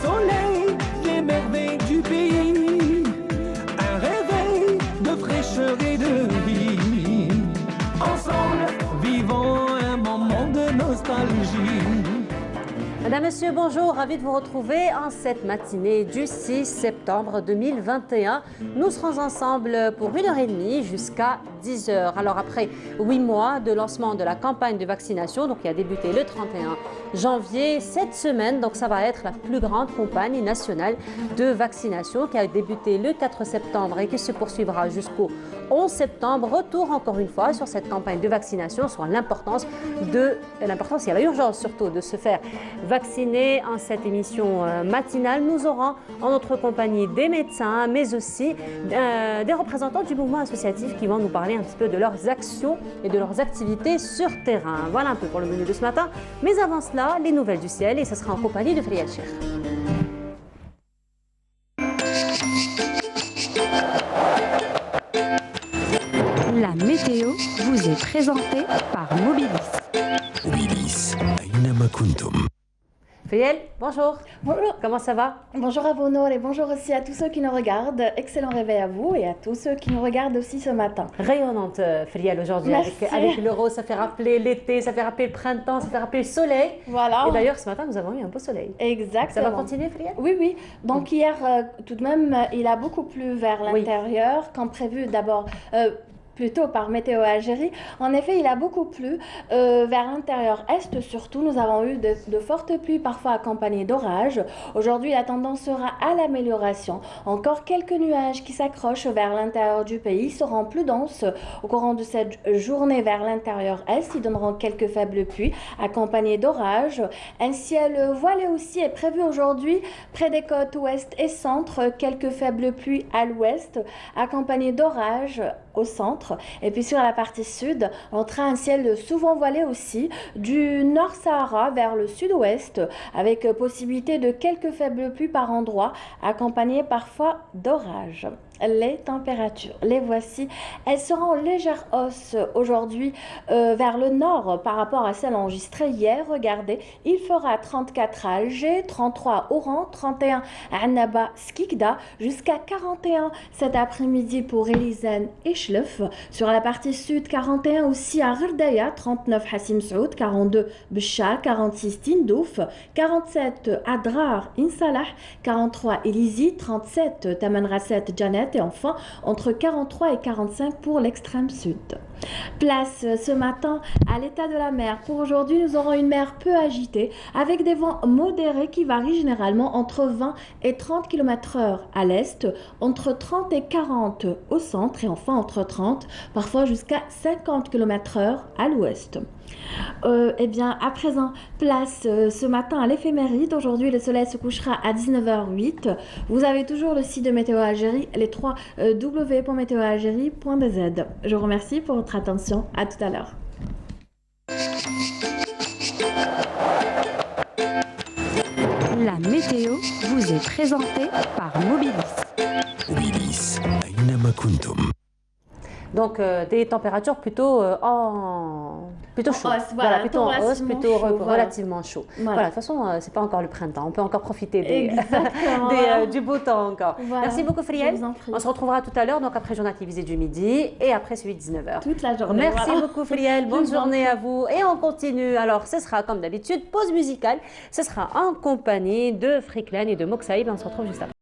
soleil, les merveilles du pays, un réveil de fraîcheur et de vie. Ensemble, vivons un moment de nostalgie. Madame, Monsieur, bonjour, ravi de vous retrouver en cette matinée du 6 septembre 2021. Nous serons ensemble pour 1h30 jusqu'à 10h. Alors après 8 mois de lancement de la campagne de vaccination, donc qui a débuté le 31 janvier, cette semaine, donc ça va être la plus grande campagne nationale de vaccination qui a débuté le 4 septembre et qui se poursuivra jusqu'au 11 septembre. Retour encore une fois sur cette campagne de vaccination, sur l'importance et l'urgence surtout de se faire vacciner. En cette émission matinale, nous aurons en notre compagnie des médecins, mais aussi des représentants du mouvement associatif qui vont nous parler un petit peu de leurs actions et de leurs activités sur terrain. Voilà un peu pour le menu de ce matin. Mais avant cela, les nouvelles du ciel, et ce sera en compagnie de Friel Cheikh. La météo vous est présentée par Mobilis. Mobilis, أينما كنتم. Friel, bonjour. Bonjour. Comment ça va? Bonjour à vous Nour et bonjour aussi à tous ceux qui nous regardent. Excellent réveil à vous et à tous ceux qui nous regardent aussi ce matin. Rayonnante, Friel, aujourd'hui. Avec le rose, ça fait rappeler l'été, ça fait rappeler le printemps, ça fait rappeler le soleil. Voilà. Et d'ailleurs, ce matin, nous avons eu un beau soleil. Exactement. Ça va continuer, Friel? Oui, oui. Donc hier, tout de même, il a beaucoup plu vers l'intérieur qu'en prévu d'abord. Plutôt par Météo Algérie. En effet, il a beaucoup plu vers l'intérieur est surtout. Nous avons eu de fortes pluies, parfois accompagnées d'orages. Aujourd'hui, la tendance sera à l'amélioration. Encore quelques nuages qui s'accrochent vers l'intérieur du pays seront plus denses au courant de cette journée vers l'intérieur est. Ils donneront quelques faibles pluies accompagnées d'orages. Un ciel voilé aussi est prévu aujourd'hui près des côtes ouest et centre. Quelques faibles pluies à l'ouest accompagnées d'orages au centre. Et puis sur la partie sud, on aura un ciel souvent voilé aussi, du Nord Sahara vers le sud-ouest, avec possibilité de quelques faibles pluies par endroit, accompagnées parfois d'orages. Les températures, les voici, elles seront en légère hausse aujourd'hui vers le nord par rapport à celle enregistrée hier. Regardez, il fera 34 à Alger, 33 à Oran, 31 à Annaba, Skikda, jusqu'à 41 cet après-midi pour Elizane et Chlef. Sur la partie sud, 41 aussi à Gherdaya, 39 Hassim Saoud, 42 Béchar, 46 Tindouf, 47 à Drar, Insalah, 43 Elizi, 37 Tamanrasset, Janet, et enfin entre 43 et 45 pour l'extrême sud. Place ce matin à l'état de la mer. Pour aujourd'hui, nous aurons une mer peu agitée avec des vents modérés qui varient généralement entre 20 et 30 km/h à l'est, entre 30 et 40 au centre et enfin entre 30, parfois jusqu'à 50 km/h à l'ouest. Eh bien, à présent, place ce matin à l'éphéméride. Aujourd'hui, le soleil se couchera à 19h08. Vous avez toujours le site de Météo Algérie, les 3 w.meteoalgérie.bz. Je vous remercie pour votre attention. À tout à l'heure. La météo vous est présentée par Mobilis. Mobilis, أينما كنتم. Donc des températures plutôt chaudes. Voilà, plutôt en hausse, plutôt relativement chaud. Voilà. De toute façon, c'est pas encore le printemps. On peut encore profiter du beau temps encore. Voilà. Merci beaucoup, Friel. On se retrouvera tout à l'heure, donc après le journal télévisé du midi et après celui de 19h. Toute la journée. Merci beaucoup, Friel. Bonne journée à vous. Et on continue. Alors, ce sera comme d'habitude, pause musicale. Ce sera en compagnie de Friklen et de Moxaïb. On se retrouve juste après.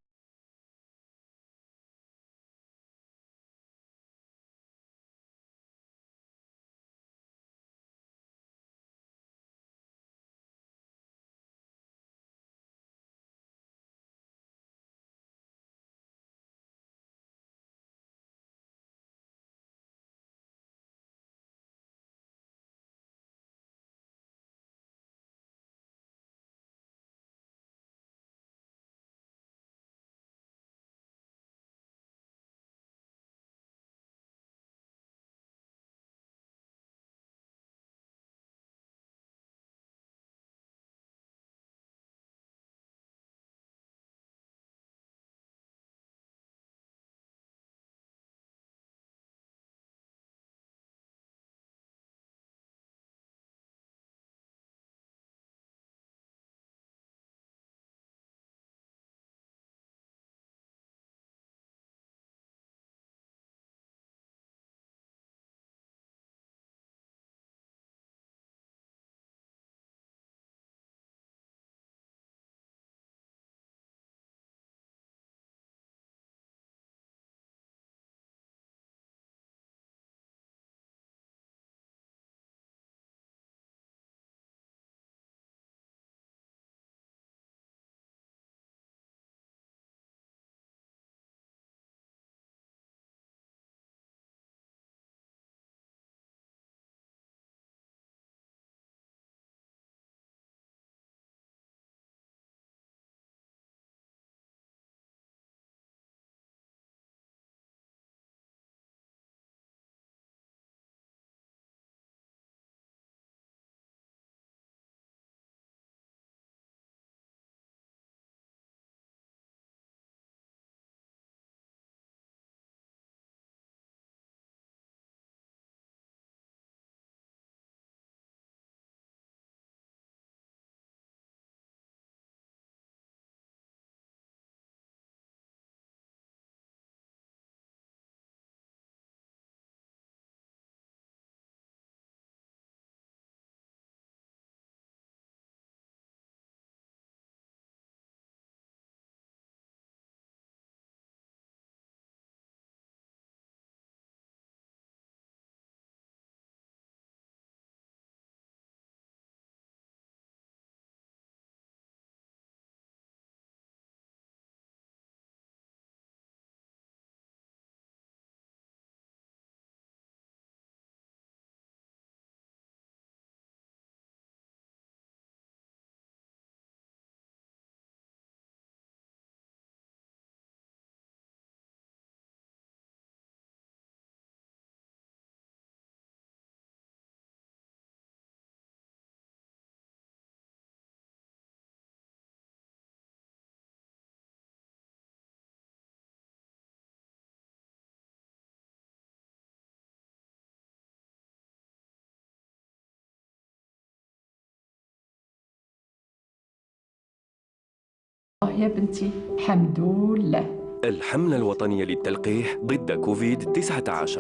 يا بنتي الحمد لله. الحملة الوطنية للتلقيح ضد كوفيد-19.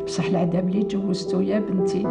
بصح العذاب اللي تجوزتو يا بنتي.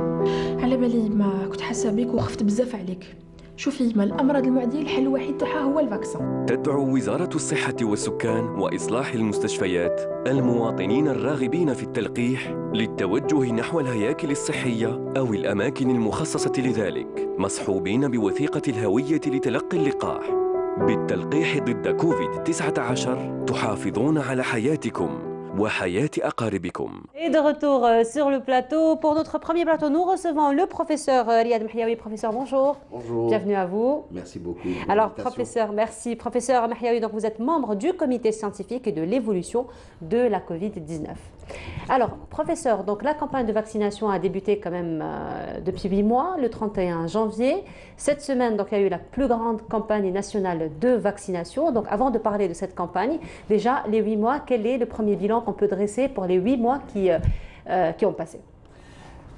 على بالي ما كنت حاسه بيك وخفت بزاف عليك. شوفي ما الامراض المعديه الحل الوحيد تاعها هو الفاكسان. تدعو وزارة الصحة والسكان وإصلاح المستشفيات المواطنين الراغبين في التلقيح للتوجه نحو الهياكل الصحية أو الأماكن المخصصة لذلك، مصحوبين بوثيقة الهوية لتلقي اللقاح. بالتلقيح ضد كوفيد-19 تحافظون على حياتكم وحياة أقاربكم. Et de retour sur le plateau. Pour notre premier plateau, nous recevons le professeur Riyad Mahiaoui. Professeur, bonjour. Bonjour. Bienvenue à vous. Merci beaucoup. Alors, professeur, merci. Professeur Mahiaoui, donc vous êtes membre du comité scientifique et de l'évolution de la Covid-19. Alors, professeur, donc la campagne de vaccination a débuté quand même depuis 8 mois, le 31 janvier. Cette semaine, donc, il y a eu la plus grande campagne nationale de vaccination. Donc, avant de parler de cette campagne, déjà, les 8 mois, quel est le premier bilan qu'on peut dresser pour les 8 mois qui ont passé?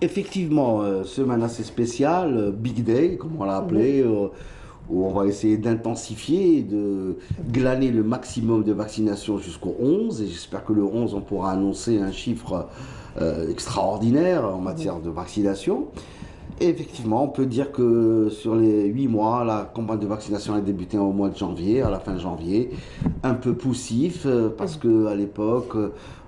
Effectivement, semaine assez spéciale, Big Day, comme on l'a appelé, où on va essayer d'intensifier et de glaner le maximum de vaccination jusqu'au 11. Et j'espère que le 11, on pourra annoncer un chiffre extraordinaire en matière de vaccination. Et effectivement, on peut dire que sur les 8 mois, la campagne de vaccination a débuté au mois de janvier, à la fin janvier. Un peu poussif, parce qu'à l'époque,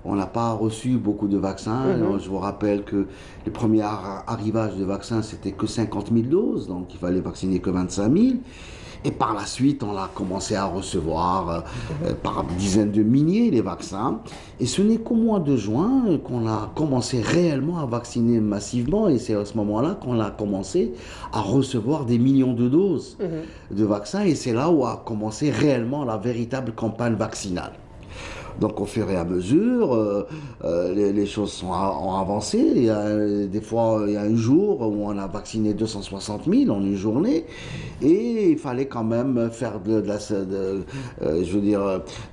on n'a pas reçu beaucoup de vaccins. Je vous rappelle que le premier arrivage de vaccins, c'était que 50 000 doses, donc il fallait vacciner que 25 000. Et par la suite, on a commencé à recevoir par dizaines de milliers les vaccins. Et ce n'est qu'au mois de juin qu'on a commencé réellement à vacciner massivement. Et c'est à ce moment-là qu'on a commencé à recevoir des millions de doses de vaccins. Et c'est là où a commencé réellement la véritable campagne vaccinale. Donc au fur et à mesure, les choses ont avancé. Des fois, il y a un jour où on a vacciné 260 000 en une journée. Et il fallait quand même faire de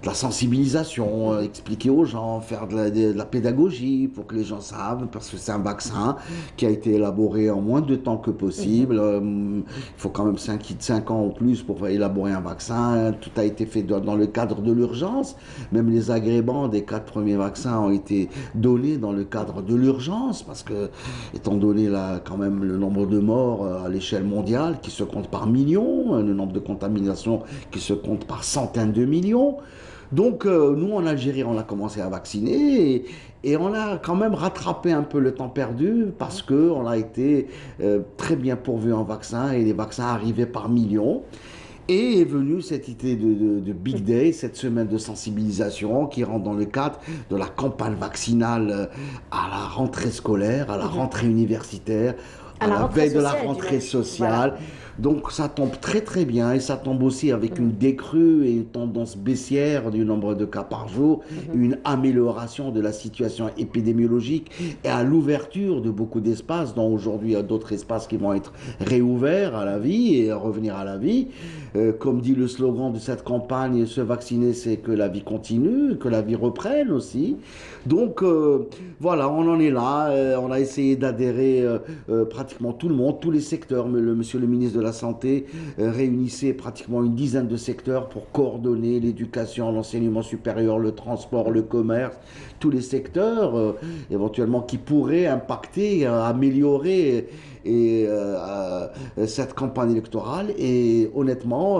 la sensibilisation, expliquer aux gens, faire de la pédagogie pour que les gens savent, parce que c'est un vaccin qui a été élaboré en moins de temps que possible. Il faut quand même 5 ans ou plus pour élaborer un vaccin. Tout a été fait dans le cadre de l'urgence. Même les agréments des 4 premiers vaccins ont été donnés dans le cadre de l'urgence, parce que, étant donné quand même le nombre de morts à l'échelle mondiale qui se compte par millions, le nombre de contaminations qui se compte par centaines de millions. Donc nous en Algérie, on a commencé à vacciner et on a quand même rattrapé un peu le temps perdu, parce qu'on a été très bien pourvu en vaccins et les vaccins arrivaient par millions. Et est venue cette idée de Big Day, cette semaine de sensibilisation qui rentre dans le cadre de la campagne vaccinale à la rentrée scolaire, à la rentrée universitaire, à la veille de la rentrée sociale. Voilà. Donc ça tombe très très bien, et ça tombe aussi avec une décrue et une tendance baissière du nombre de cas par jour, une amélioration de la situation épidémiologique et à l'ouverture de beaucoup d'espaces, dont aujourd'hui il y a d'autres espaces qui vont être réouverts à la vie et à revenir à la vie. Comme dit le slogan de cette campagne, se vacciner, c'est que la vie continue, que la vie reprenne aussi. Donc voilà, on en est là, on a essayé d'adhérer pratiquement tout le monde, tous les secteurs. Monsieur le ministre de la Santé réunissait pratiquement une dizaine de secteurs pour coordonner l'éducation, l'enseignement supérieur, le transport, le commerce, tous les secteurs éventuellement qui pourraient impacter, améliorer cette campagne électorale. Et honnêtement,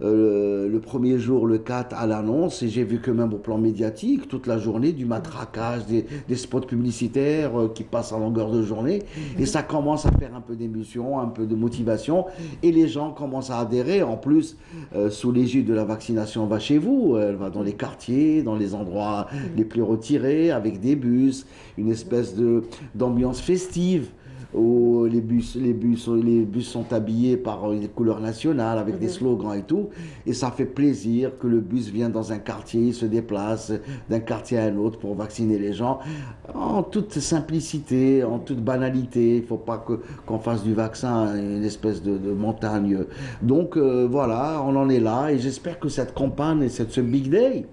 le premier jour, le 4, à l'annonce, et j'ai vu que même au plan médiatique, toute la journée, du matraquage, des spots publicitaires qui passent à longueur de journée, et ça commence à faire un peu d'émotion, un peu de motivation, et les gens commencent à adhérer. En plus, sous l'égide de la vaccination va chez vous, elle va dans les quartiers, dans les endroits les plus retirés, avec des bus, une espèce d'ambiance festive, où les bus sont habillés par les couleurs nationales avec des slogans et tout, et ça fait plaisir que le bus vienne dans un quartier, il se déplace d'un quartier à un autre pour vacciner les gens en toute simplicité, en toute banalité. Il ne faut pas qu'on fasse du vaccin une espèce de montagne. Donc voilà, on en est là, et j'espère que cette campagne et ce Big Day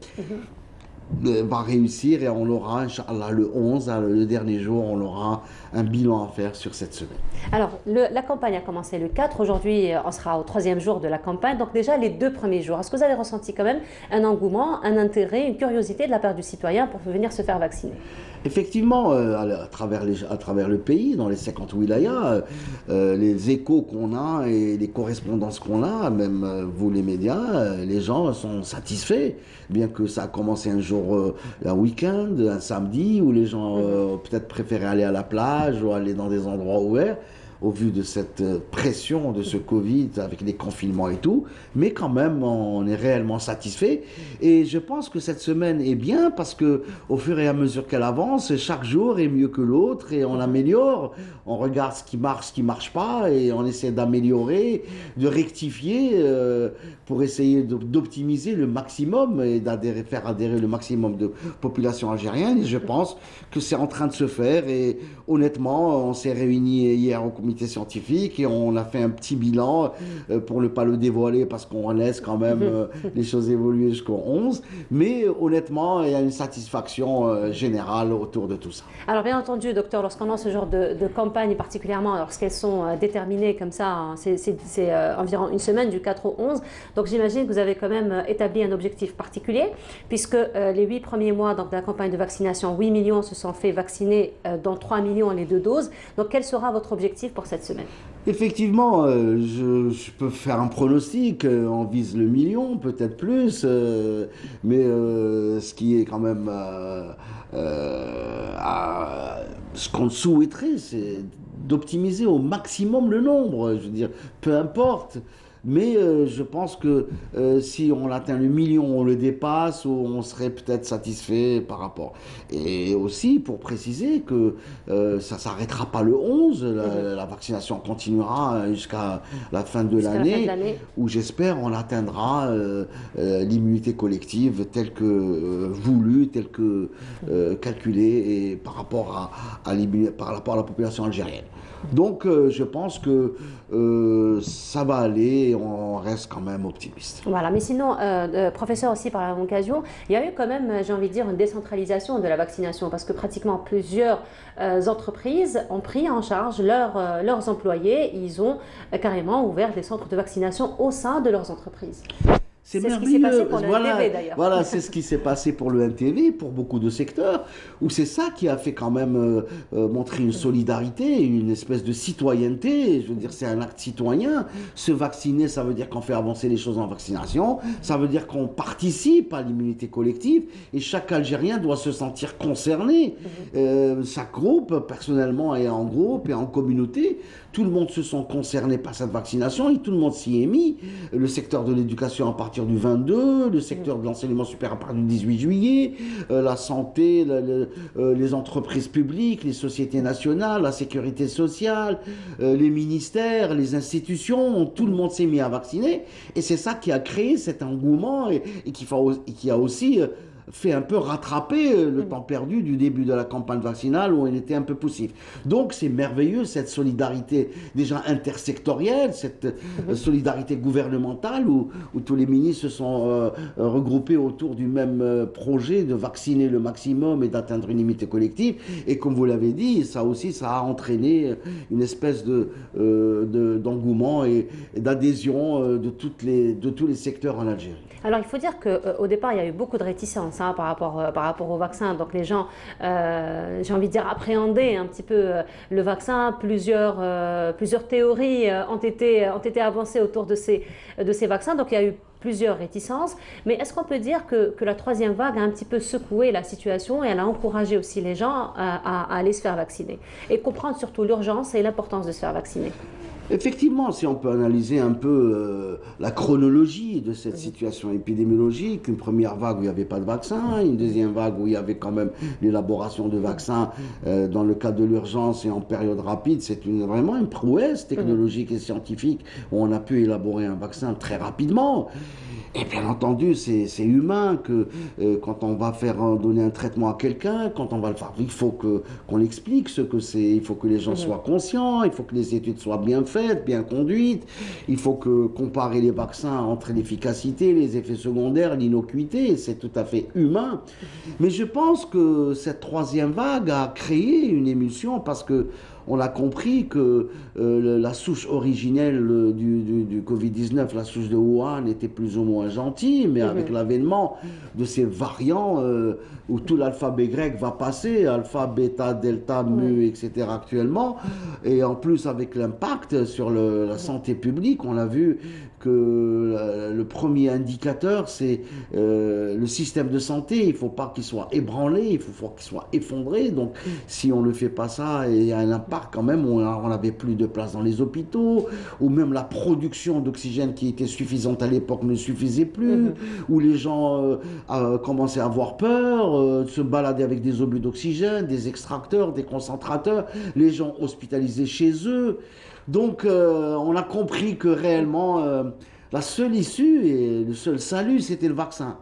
va réussir et on aura, Inch'Allah, le 11, le dernier jour, on aura un bilan à faire sur cette semaine. Alors, la campagne a commencé le 4. Aujourd'hui, on sera au 3e jour de la campagne. Donc déjà, les 2 premiers jours, est-ce que vous avez ressenti quand même un engouement, un intérêt, une curiosité de la part du citoyen pour venir se faire vacciner? Effectivement, à travers le pays, dans les 50 wilayas, les échos qu'on a et les correspondances qu'on a, même vous les médias, les gens sont satisfaits, bien que ça a commencé un jour, un week-end, un samedi, où les gens peut-être préféraient aller à la plage ou aller dans des endroits ouverts, au vu de cette pression de ce Covid avec les confinements et tout, mais quand même on est réellement satisfait et je pense que cette semaine est bien parce que au fur et à mesure qu'elle avance, chaque jour est mieux que l'autre et on améliore, on regarde ce qui marche pas et on essaie d'améliorer, de rectifier pour essayer d'optimiser le maximum et faire adhérer le maximum de population algérienne et je pense que c'est en train de se faire et honnêtement on s'est réunis hier au comité scientifique et on a fait un petit bilan pour ne pas le dévoiler parce qu'on laisse quand même les choses évoluer jusqu'au 11 mais honnêtement il y a une satisfaction générale autour de tout ça. Alors bien entendu docteur, lorsqu'on a ce genre de campagne particulièrement lorsqu'elles sont déterminées comme ça, hein, c'est environ une semaine du 4 au 11, donc j'imagine que vous avez quand même établi un objectif particulier puisque les 8 premiers mois donc, de la campagne de vaccination, 8 millions se sont fait vacciner dont 3 millions les 2 doses, donc quel sera votre objectif pour cette semaine? Effectivement, je peux faire un pronostic, on vise le million, peut-être plus, mais ce qui est quand même ce qu'on souhaiterait, c'est d'optimiser au maximum le nombre, je veux dire, peu importe. Mais je pense que si on atteint le million, on le dépasse, ou on serait peut-être satisfait par rapport. Et aussi, pour préciser que ça ne s'arrêtera pas le 11, la vaccination continuera jusqu'à la fin de l'année, où j'espère on atteindra l'immunité collective telle que voulue, telle que calculée et par rapport à la population algérienne. Donc je pense que ça va aller et on reste quand même optimiste. Voilà, mais sinon, professeur aussi par la même occasion, il y a eu quand même, j'ai envie de dire, une décentralisation de la vaccination parce que pratiquement plusieurs entreprises ont pris en charge leurs employés, ils ont carrément ouvert des centres de vaccination au sein de leurs entreprises. C'est ce qui s'est passé pour le NTV d'ailleurs. Voilà, c'est ce qui s'est passé pour le NTV, pour beaucoup de secteurs, où c'est ça qui a fait quand même montrer une solidarité, une espèce de citoyenneté. Je veux dire, c'est un acte citoyen. Se vacciner, ça veut dire qu'on fait avancer les choses en vaccination, ça veut dire qu'on participe à l'immunité collective, et chaque Algérien doit se sentir concerné. Chaque groupe, personnellement, et en groupe et en communauté, tout le monde se sent concerné par cette vaccination et tout le monde s'y est mis. Le secteur de l'éducation à partir du 22, le secteur de l'enseignement supérieur à partir du 18 juillet, la santé, les entreprises publiques, les sociétés nationales, la sécurité sociale, les ministères, les institutions, tout le monde s'est mis à vacciner. Et c'est ça qui a créé cet engouement et qui a aussi fait un peu rattraper le temps perdu du début de la campagne vaccinale où elle était un peu poussif. Donc c'est merveilleux cette solidarité déjà intersectorielle, cette solidarité gouvernementale où tous les ministres se sont regroupés autour du même projet de vacciner le maximum et d'atteindre une immunité collective. Et comme vous l'avez dit, ça aussi, ça a entraîné une espèce d'engouement et d'adhésion de tous les secteurs en Algérie. Alors il faut dire qu'au départ, il y a eu beaucoup de réticences par rapport au vaccin. Donc les gens, j'ai envie de dire, appréhendaient un petit peu le vaccin. Plusieurs théories ont été avancées autour de ces vaccins. Donc il y a eu plusieurs réticences. Mais est-ce qu'on peut dire que la troisième vague a un petit peu secoué la situation et elle a encouragé aussi les gens à aller se faire vacciner et comprendre surtout l'urgence et l'importance de se faire vacciner? Effectivement, si on peut analyser un peu la chronologie de cette situation épidémiologique, une première vague où il n'y avait pas de vaccin, une deuxième vague où il y avait quand même l'élaboration de vaccins dans le cadre de l'urgence et en période rapide, c'est vraiment une prouesse technologique et scientifique où on a pu élaborer un vaccin très rapidement. Et bien entendu, c'est humain que quand on va donner un traitement à quelqu'un, quand on va le faire, il faut qu'on l'explique ce que c'est, il faut que les gens soient conscients, il faut que les études soient bien faites. faites, bien conduites. Il faut comparer les vaccins entre l'efficacité, les effets secondaires, l'innocuité. C'est tout à fait humain. Mais je pense que cette troisième vague a créé une émulsion parce que on a compris que la souche originelle du Covid-19, la souche de Wuhan, était plus ou moins gentille, mais avec l'avènement de ces variants où tout l'alphabet grec va passer, alpha, bêta, delta, mu, etc. actuellement, et en plus avec l'impact sur la santé publique, on a vu que le premier indicateur, c'est le système de santé. Il ne faut pas qu'il soit ébranlé, il faut qu'il soit effondré. Donc, si on ne fait pas ça, il y a un impact quand même. On n'avait plus de place dans les hôpitaux, ou même la production d'oxygène qui était suffisante à l'époque ne suffisait plus, où les gens commençaient à avoir peur, de se balader avec des obus d'oxygène, des extracteurs, des concentrateurs, les gens hospitalisés chez eux. Donc, on a compris que réellement, la seule issue et le seul salut, c'était le vaccin.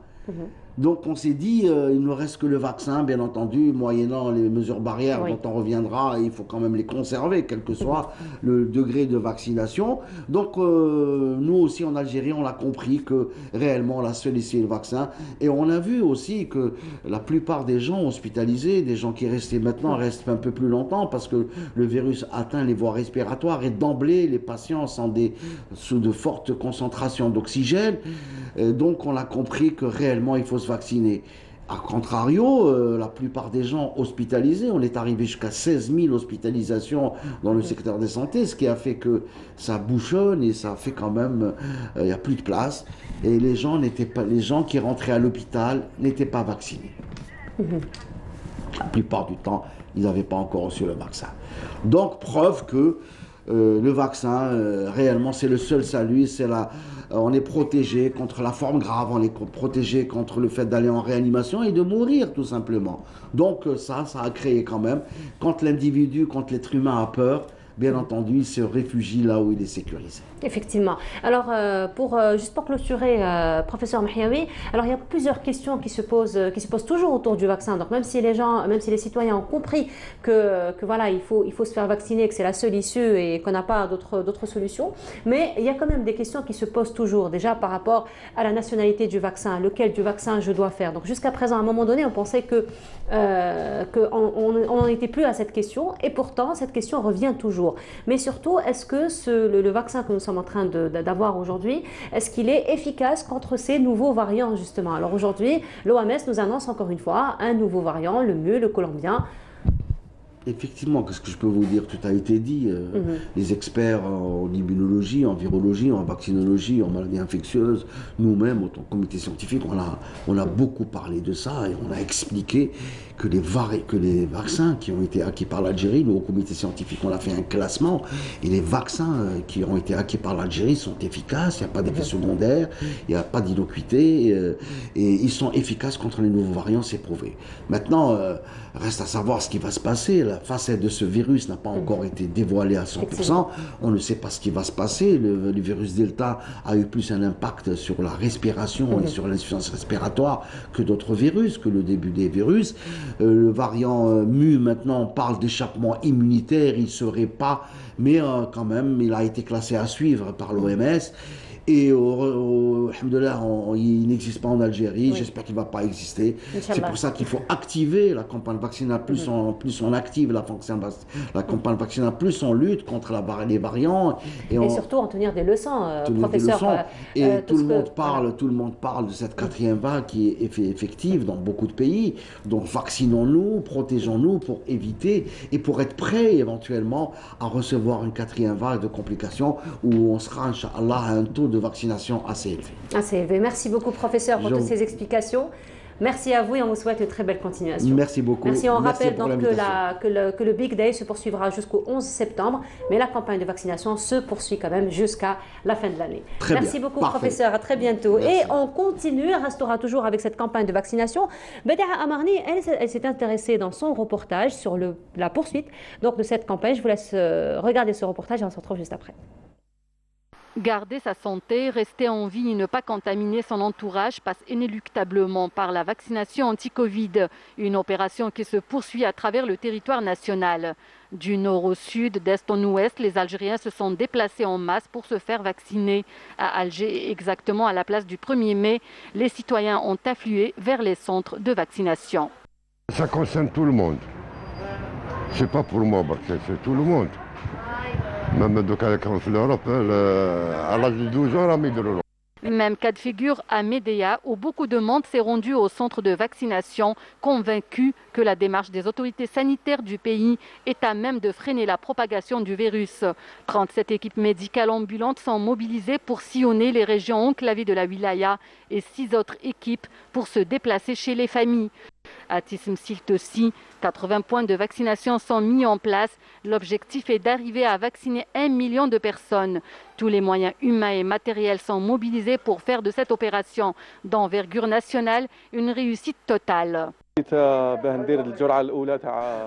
Donc, on s'est dit, il ne reste que le vaccin, bien entendu, moyennant les mesures barrières dont on reviendra, il faut quand même les conserver, quel que soit le degré de vaccination. Donc, nous aussi, en Algérie, on a compris que réellement, la seule issue est le vaccin. Et on a vu aussi que la plupart des gens hospitalisés, des gens qui restaient maintenant, restent un peu plus longtemps parce que le virus atteint les voies respiratoires et d'emblée, les patients sont sous de fortes concentrations d'oxygène. Donc, on a compris que réellement, il faut se vacciner. A contrario, la plupart des gens hospitalisés, on est arrivé jusqu'à 16 000 hospitalisations dans le secteur de santé, ce qui a fait que ça bouchonne et ça fait quand même, il n'y a plus de place. Et les gens qui rentraient à l'hôpital n'étaient pas vaccinés. La plupart du temps, ils n'avaient pas encore reçu le vaccin. Donc, preuve que le vaccin, réellement, c'est le seul salut, on est protégé contre la forme grave, on est protégé contre le fait d'aller en réanimation et de mourir, tout simplement. Donc ça a créé quand même, quand l'être humain a peur, bien entendu, il se réfugie là où il est sécurisé. Effectivement. Alors, juste pour clôturer, professeur Mahiaoui, alors il y a plusieurs questions qui se posent toujours autour du vaccin. Donc, même si les citoyens ont compris que voilà, il faut se faire vacciner, que c'est la seule issue et qu'on n'a pas d'autres solutions, mais il y a quand même des questions qui se posent toujours, déjà par rapport à la nationalité du vaccin, lequel du vaccin je dois faire. Donc, jusqu'à présent, à un moment donné, on pensait qu'on n'en était plus à cette question, et pourtant, cette question revient toujours. Mais surtout, est-ce que le vaccin que nous sommes en train d'avoir aujourd'hui, est-ce qu'il est efficace contre ces nouveaux variants, justement? Alors aujourd'hui, l'OMS nous annonce encore une fois un nouveau variant, le mu, le colombien. Effectivement, qu'est-ce que je peux vous dire? Tout a été dit. Les experts en immunologie, en virologie, en vaccinologie, en maladies infectieuses, nous-mêmes, en tant que comité scientifique, on a beaucoup parlé de ça et on a expliqué que les vaccins qui ont été acquis par l'Algérie, nous, au comité scientifique, on a fait un classement, et les vaccins qui ont été acquis par l'Algérie sont efficaces, il n'y a pas d'effet secondaire, il n'y a pas d'innocuité, et ils sont efficaces contre les nouveaux variants, c'est prouvé. Maintenant, reste à savoir ce qui va se passer. La facette de ce virus n'a pas encore été dévoilée à 100%. On ne sait pas ce qui va se passer. Le virus Delta a eu plus un impact sur la respiration et sur l'insuffisance respiratoire que d'autres virus, que le début des virus. Le variant mu, maintenant, on parle d'échappement immunitaire. Il ne serait pas, mais quand même, il a été classé à suivre par l'OMS. Et alhamdoulilah, il n'existe pas en Algérie, j'espère qu'il ne va pas exister. C'est pour ça qu'il faut activer la campagne vaccinale, plus on active la campagne vaccinale, plus on lutte contre les variants. Et surtout en tenir des leçons, professeur. Tout le monde parle de cette quatrième vague qui est effective dans beaucoup de pays. Donc vaccinons-nous, protégeons-nous pour éviter et pour être prêts éventuellement à recevoir une quatrième vague de complications où on sera, Inch'Allah, à un taux de vaccination assez élevé. Assez élevé. Merci beaucoup, professeur, pour toutes ces explications. Merci à vous et on vous souhaite une très belle continuation. Merci beaucoup. Merci. On rappelle donc que le Big Day se poursuivra jusqu'au 11 septembre, mais la campagne de vaccination se poursuit quand même jusqu'à la fin de l'année. Merci beaucoup, professeur. À très bientôt. Merci. Et on continue, restera toujours avec cette campagne de vaccination. Bedaa Amarni, elle s'est intéressée dans son reportage sur la poursuite donc, de cette campagne. Je vous laisse regarder ce reportage et on se retrouve juste après. Garder sa santé, rester en vie et ne pas contaminer son entourage passe inéluctablement par la vaccination anti-Covid, une opération qui se poursuit à travers le territoire national. Du nord au sud, d'est en ouest, les Algériens se sont déplacés en masse pour se faire vacciner. À Alger, exactement à la place du 1er mai, les citoyens ont afflué vers les centres de vaccination. Ça concerne tout le monde. C'est pas pour moi, c'est tout le monde. Même donc à l'Europe, à l'âge de 12 ans, on a mis de l'eau. Même cas de figure à Médéa, où beaucoup de monde s'est rendu au centre de vaccination, convaincu que la démarche des autorités sanitaires du pays est à même de freiner la propagation du virus. 37 équipes médicales ambulantes sont mobilisées pour sillonner les régions enclavées de la wilaya et 6 autres équipes pour se déplacer chez les familles. À Tism-Silt aussi, 80 points de vaccination sont mis en place. L'objectif est d'arriver à vacciner 1 million de personnes. Tous les moyens humains et matériels sont mobilisés pour faire de cette opération d'envergure nationale une réussite totale.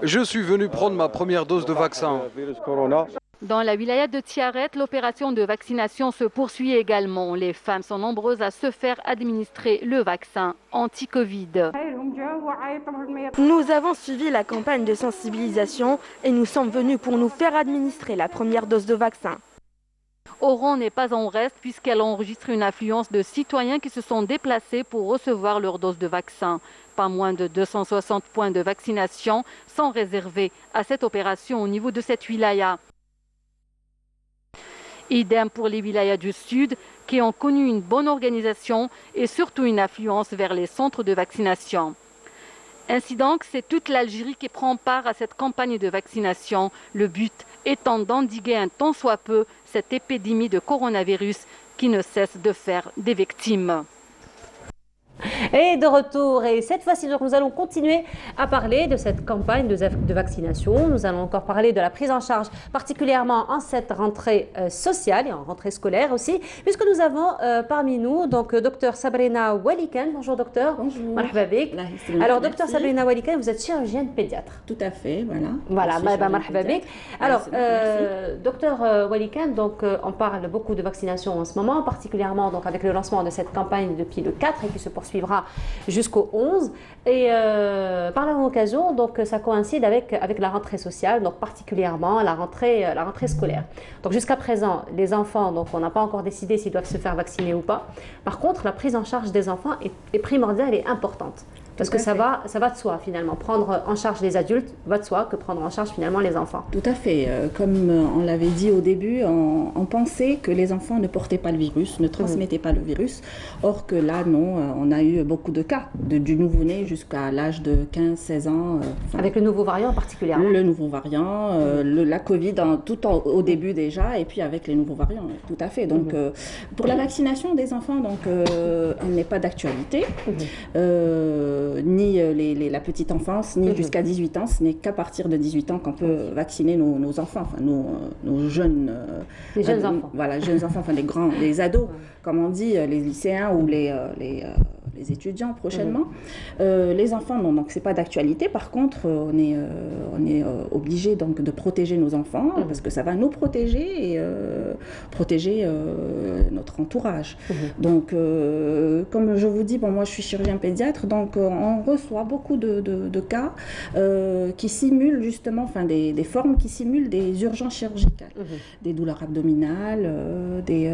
Je suis venu prendre ma première dose de vaccin. Dans la wilaya de Tiaret, l'opération de vaccination se poursuit également. Les femmes sont nombreuses à se faire administrer le vaccin anti-Covid. Nous avons suivi la campagne de sensibilisation et nous sommes venus pour nous faire administrer la première dose de vaccin. Oran n'est pas en reste puisqu'elle enregistre une affluence de citoyens qui se sont déplacés pour recevoir leur dose de vaccin. Pas moins de 260 points de vaccination sont réservés à cette opération au niveau de cette wilaya. Idem pour les wilayas du Sud qui ont connu une bonne organisation et surtout une affluence vers les centres de vaccination. Ainsi donc, c'est toute l'Algérie qui prend part à cette campagne de vaccination, le but étant d'endiguer un tant soit peu cette épidémie de coronavirus qui ne cesse de faire des victimes. Et de retour, et cette fois-ci, nous allons continuer à parler de cette campagne de vaccination. Nous allons encore parler de la prise en charge, particulièrement en cette rentrée sociale et en rentrée scolaire aussi, puisque nous avons parmi nous donc Dr Sabrina Walikan. Bonjour docteur. Bonjour. Marhaba bik. Alors docteur Sabrina Walikan, vous êtes chirurgienne pédiatre. Tout à fait, voilà. Voilà, marhaba bik. Alors docteur Walikan, donc on parle beaucoup de vaccination en ce moment, particulièrement donc avec le lancement de cette campagne depuis le 4 et qui se poursuivra jusqu'au 11. Et par la même occasion, donc ça coïncide avec la rentrée sociale, donc particulièrement la rentrée scolaire. Donc jusqu'à présent, les enfants, donc on n'a pas encore décidé s'ils doivent se faire vacciner ou pas. Par contre, la prise en charge des enfants est primordiale et importante. Parce que ça va de soi finalement. Prendre en charge les adultes va de soi que prendre en charge finalement les enfants. Tout à fait. Comme on l'avait dit au début, on pensait que les enfants ne portaient pas le virus, ne transmettaient pas le virus. Or que là, non, on a eu beaucoup de cas, du nouveau-né jusqu'à l'âge de 15-16 ans. Avec le nouveau variant particulièrement. Le nouveau variant, la Covid au début déjà, et puis avec les nouveaux variants, tout à fait. Donc pour la vaccination des enfants, donc, elle n'est pas d'actualité. Ni la petite enfance, ni jusqu'à 18 ans. Ce n'est qu'à partir de 18 ans qu'on peut vacciner nos enfants, enfin nos jeunes... les jeunes enfants. Voilà, jeunes enfants, enfin les ados, comme on dit, les lycéens ou les étudiants prochainement. Les enfants, non, donc c'est pas d'actualité. Par contre, on est obligé donc de protéger nos enfants parce que ça va nous protéger et protéger notre entourage. Donc, comme je vous dis, bon, moi je suis chirurgien pédiatre, donc on reçoit beaucoup de cas qui simulent justement, enfin des formes qui simulent des urgences chirurgicales, des douleurs abdominales, des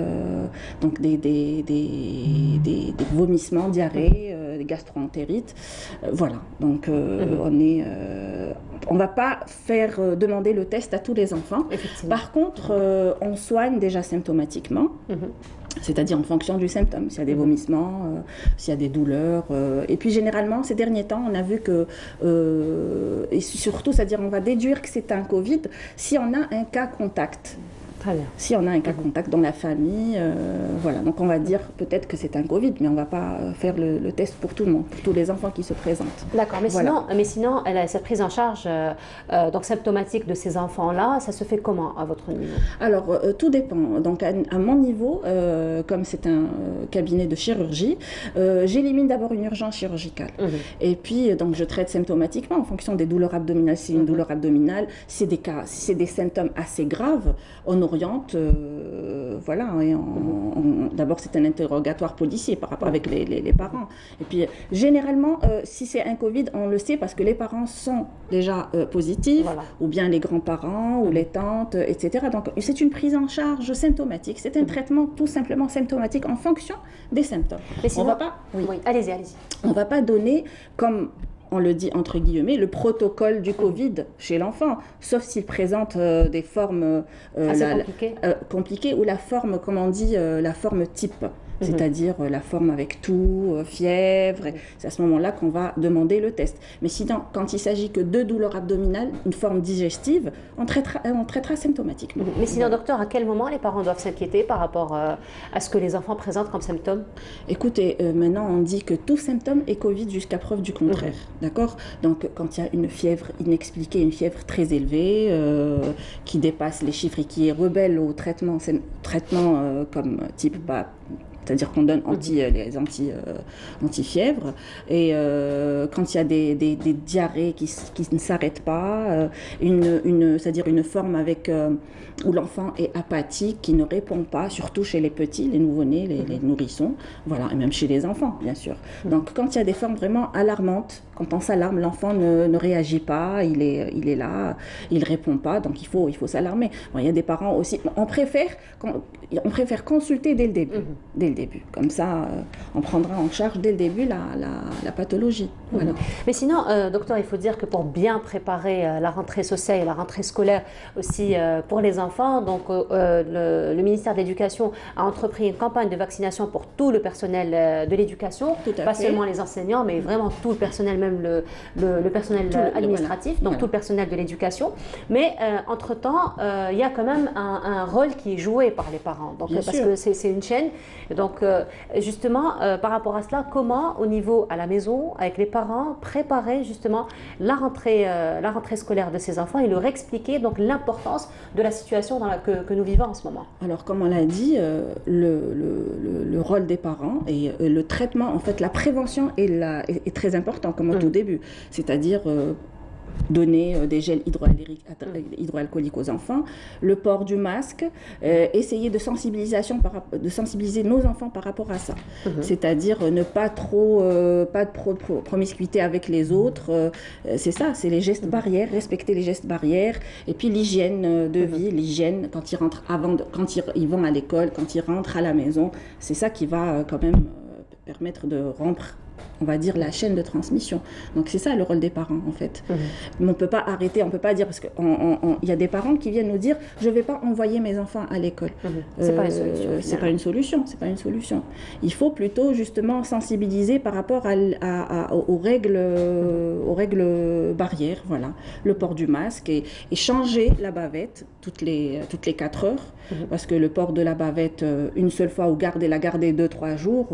vomissements, diarrhée, des gastro-entérites, voilà. Donc on va pas faire demander le test à tous les enfants. Par contre, on soigne déjà symptomatiquement. C'est-à-dire en fonction du symptôme, s'il y a des vomissements, s'il y a des douleurs. Et puis généralement, ces derniers temps, on a vu que, et surtout, c'est-à-dire on va déduire que c'est un Covid si on a un cas contact. Très bien. Si on a un cas contact dans la famille, voilà. Donc on va dire peut-être que c'est un Covid, mais on ne va pas faire le test pour tout le monde, pour tous les enfants qui se présentent. D'accord, mais sinon, cette prise en charge donc symptomatique de ces enfants-là, ça se fait comment à votre niveau? Alors, tout dépend. Donc à mon niveau, comme c'est un cabinet de chirurgie, j'élimine d'abord une urgence chirurgicale. Et puis, donc je traite symptomatiquement en fonction des douleurs abdominales. Si c'est une douleur abdominale, si c'est des symptômes assez graves, on aura oriente, voilà. D'abord, c'est un interrogatoire policier par rapport avec les parents. Et puis, généralement, si c'est un Covid, on le sait parce que les parents sont déjà positifs, ou bien les grands-parents, ou les tantes, etc. Donc, c'est une prise en charge symptomatique. C'est un traitement tout simplement symptomatique en fonction des symptômes. Mais sinon, on va pas... Oui, allez-y. On ne va pas donner comme... on le dit entre guillemets, le protocole du Covid chez l'enfant, sauf s'il présente des formes compliquées ou la forme, comme on dit, la forme type. C'est-à-dire la forme avec toux, fièvre. C'est à ce moment-là qu'on va demander le test. Mais sinon, quand il s'agit que de douleurs abdominales, une forme digestive, on traitera symptomatiquement. Mais sinon, docteur, à quel moment les parents doivent s'inquiéter par rapport à ce que les enfants présentent comme symptômes? Écoutez, maintenant on dit que tout symptôme est Covid jusqu'à preuve du contraire. D'accord? Donc quand il y a une fièvre inexpliquée, une fièvre très élevée, qui dépasse les chiffres et qui est rebelle au traitement comme type c'est-à-dire qu'on donne les anti-fièvres. Et quand il y a des diarrhées qui ne s'arrêtent pas, c'est-à-dire une forme où l'enfant est apathique, qui ne répond pas, surtout chez les petits, les nouveau-nés, les nourrissons, voilà, et même chez les enfants, bien sûr. Donc quand il y a des formes vraiment alarmantes, quand on s'alarme, l'enfant ne réagit pas, il est là, il ne répond pas, donc il faut s'alarmer. Bon, il y a des parents aussi, on préfère consulter dès le début. Comme ça, on prendra en charge dès le début la pathologie. Voilà. Mais sinon, docteur, il faut dire que pour bien préparer la rentrée sociale et la rentrée scolaire aussi pour les enfants, donc le ministère de l'Éducation a entrepris une campagne de vaccination pour tout le personnel de l'éducation, pas seulement les enseignants, mais vraiment tout le personnel, même le personnel administratif, donc tout le personnel de l'éducation. Mais entre-temps, il y a quand même un rôle qui est joué par les parents, donc, parce que c'est une chaîne. Donc justement, par rapport à cela, comment au niveau à la maison, avec les parents, préparer justement la rentrée scolaire de ces enfants et leur expliquer donc l'importance de la situation que nous vivons en ce moment? Alors comme on l'a dit, le rôle des parents et le traitement, en fait la prévention est très important comme au tout début, c'est-à-dire donner des gels hydroalcooliques aux enfants, le port du masque, essayer de sensibiliser nos enfants par rapport à ça. C'est-à-dire ne pas de promiscuité avec les autres. C'est ça, c'est les gestes barrières, respecter les gestes barrières, et puis l'hygiène de vie, l'hygiène quand ils rentrent quand ils vont à l'école, quand ils rentrent à la maison. C'est ça qui va quand même permettre de rompre, on va dire, la chaîne de transmission. Donc c'est ça le rôle des parents en fait. Mais on ne peut pas arrêter, on ne peut pas dire, parce qu'il y a des parents qui viennent nous dire je ne vais pas envoyer mes enfants à l'école. C'est pas une solution. C'est pas une solution. Il faut plutôt justement sensibiliser par rapport aux règles barrières, voilà. Le port du masque et changer la bavette toutes les 4 heures, parce que le port de la bavette une seule fois ou la garder 2-3 jours,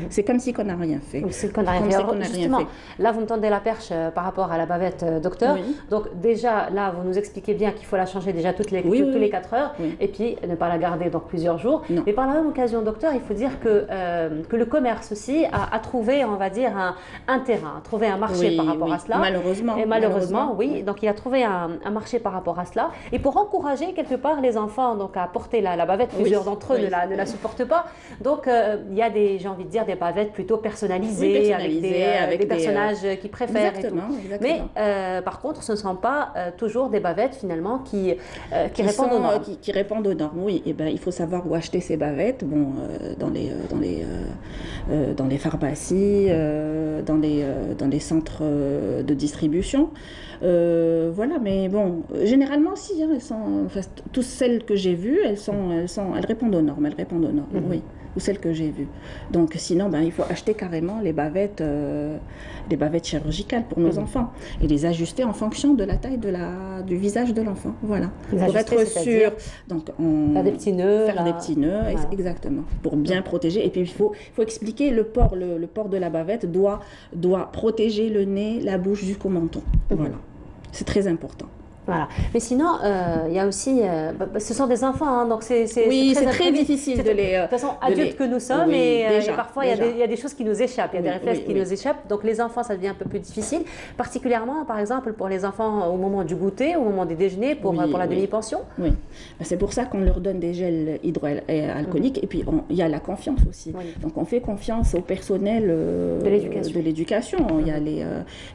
c'est comme si on n'a rien fait. C'est qu'on n'a rien fait. Justement, là, vous me tendez la perche par rapport à la bavette, docteur. Donc déjà, là, vous nous expliquez bien qu'il faut la changer déjà toutes les 4 heures, et puis ne pas la garder donc plusieurs jours. Mais par la même occasion, docteur, il faut dire que le commerce aussi a trouvé, on va dire, un terrain, a trouvé un marché par rapport à cela. Malheureusement. Et malheureusement, oui. Donc il a trouvé un marché par rapport à cela. Et pour encourager quelque part les enfants donc, à porter la bavette, plusieurs d'entre eux ne la supportent pas. Donc il y a j'ai envie de dire, des bavettes plutôt personnalisées, avec des personnages qui préfèrent. Exactement. Mais par contre, ce ne sont pas toujours des bavettes finalement qui répondent aux normes. Qui répondent aux normes, oui. Et ben, il faut savoir où acheter ces bavettes. Bon, dans les pharmacies, dans les centres de distribution. Voilà, mais bon, généralement, si, elles sont, enfin, toutes celles que j'ai vues, elles répondent aux normes, oui, ou celles que j'ai vues. Donc, sinon, ben, il faut acheter carrément les bavettes chirurgicales pour nos enfants et les ajuster en fonction de la taille du visage de l'enfant, voilà. Pour être sûr, donc faire des petits nœuds, voilà. Exactement, pour bien protéger. Et puis, il faut expliquer le port de la bavette doit protéger le nez, la bouche jusqu'au menton, voilà. C'est très important. Voilà. Mais sinon, il y a aussi, ce sont des enfants, hein, donc c'est très difficile de les. De toute façon, adultes que nous sommes, et parfois il y a des choses qui nous échappent, il y a des réflexes qui nous échappent. Donc les enfants, ça devient un peu plus difficile, particulièrement, par exemple, pour les enfants au moment du goûter, au moment du déjeuner, pour la demi-pension. Oui, c'est pour ça qu'on leur donne des gels hydroalcooliques, et puis il y a la confiance aussi. Donc on fait confiance au personnel de l'éducation. Il y a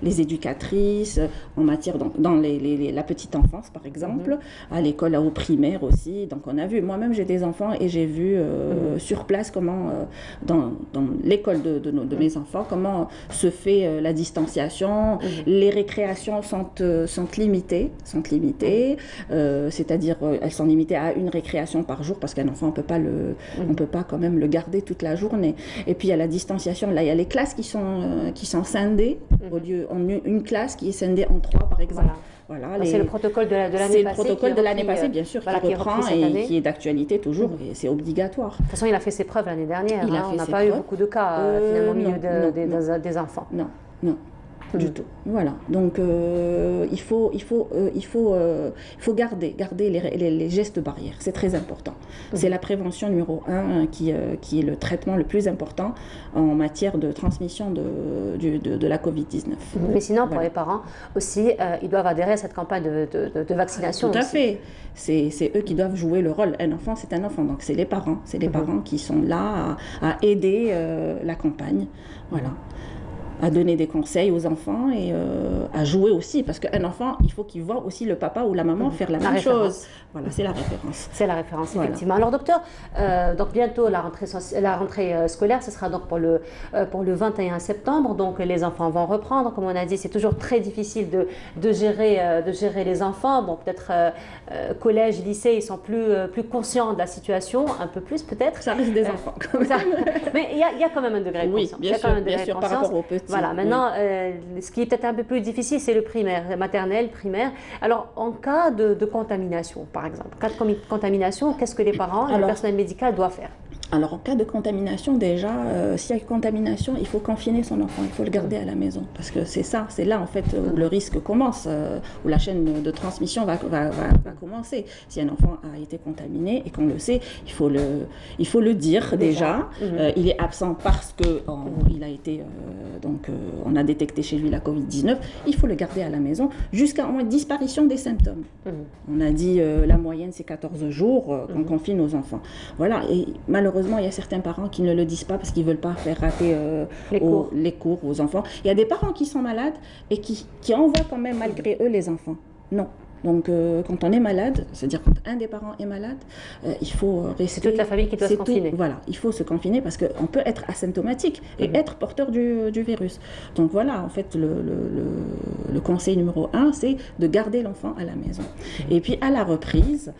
les éducatrices en matière dans la petite enfance, par exemple, à l'école, au primaire aussi. Donc on a vu, moi-même j'ai des enfants et j'ai vu sur place comment, dans l'école de mes enfants, comment se fait la distanciation. Les récréations sont limitées, c'est-à-dire elles sont limitées à une récréation par jour parce qu'un enfant on peut pas quand même le garder toute la journée. Et puis il y a la distanciation, là il y a les classes qui sont scindées, au lieu une classe qui est scindée en 3 par exemple. Voilà, c'est le protocole de l'année passée. C'est le protocole de l'année passée, bien sûr, qui reprend et qui est d'actualité toujours, et c'est obligatoire. De toute façon, il a fait ses preuves l'année dernière. On n'a pas eu beaucoup de cas finalement au milieu des enfants. Non. Du tout. Voilà. Donc il faut garder les gestes barrières. C'est très important. C'est la prévention numéro 1 qui est le traitement le plus important en matière de transmission de la Covid-19. Mais sinon, pour les parents aussi, ils doivent adhérer à cette campagne de vaccination. Tout à fait. C'est eux qui doivent jouer le rôle. Un enfant, c'est un enfant. Donc c'est les parents. C'est les parents qui sont là à aider la campagne. Voilà. À donner des conseils aux enfants et à jouer aussi, parce qu'un enfant, il faut qu'il voit aussi le papa ou la maman faire la même chose. Voilà, c'est la référence. C'est la référence, effectivement. Alors docteur, donc bientôt la rentrée scolaire, ce sera donc pour le 21 septembre, donc les enfants vont reprendre. Comme on a dit, c'est toujours très difficile de gérer les enfants. Bon, peut-être collège, lycée, ils sont plus conscients de la situation, un peu plus peut-être. Ça reste des enfants quand même. Mais il y a quand même un degré de conscience. Oui, bien sûr, par rapport aux petits. Voilà, maintenant, ce qui est peut-être un peu plus difficile, c'est le primaire, maternelle, primaire. Alors, en cas de contamination, par exemple, en cas de contamination, qu'est-ce que les parents et le personnel médical doivent faire ? Alors, en cas de contamination, déjà, s'il y a contamination, il faut confiner son enfant, il faut le garder à la maison. Parce que c'est là, en fait, où le risque commence, où la chaîne de transmission va commencer. Si un enfant a été contaminé et qu'on le sait, il faut le dire déjà. Il est absent parce qu'il a été, on a détecté chez lui la Covid-19. Il faut le garder à la maison jusqu'à disparition des symptômes. On a dit la moyenne, c'est 14 jours qu'on confine aux enfants. Voilà, et malheureusement, il y a certains parents qui ne le disent pas parce qu'ils ne veulent pas faire rater les cours aux enfants. Il y a des parents qui sont malades et qui envoient quand même malgré eux les enfants. Non. Donc, quand on est malade, c'est-à-dire quand un des parents est malade, il faut rester... C'est toute la famille qui doit se confiner. Voilà, il faut se confiner parce qu'on peut être asymptomatique et être porteur du virus. Donc voilà, en fait, le conseil numéro 1, c'est de garder l'enfant à la maison. Et puis, à la reprise,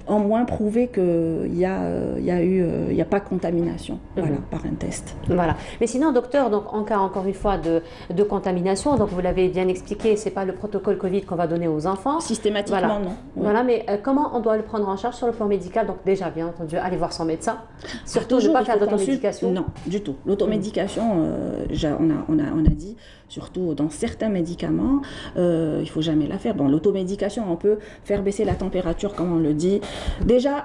en moins prouver qu'il n'y a pas contamination par un test. Voilà. Mais sinon, docteur, donc, en cas, encore une fois, de contamination, donc vous l'avez bien expliqué, ce n'est pas le protocole Covid qu'on va donner aux enfants. Systématiquement, non. Voilà, mais comment on doit le prendre en charge sur le plan médical? Donc déjà, bien entendu, aller voir son médecin. Surtout ne pas faire d'automédication. Non, du tout. L'automédication, on a dit, surtout dans certains médicaments, il ne faut jamais la faire. Bon, l'automédication, on peut faire baisser la température, comme on le dit. Déjà,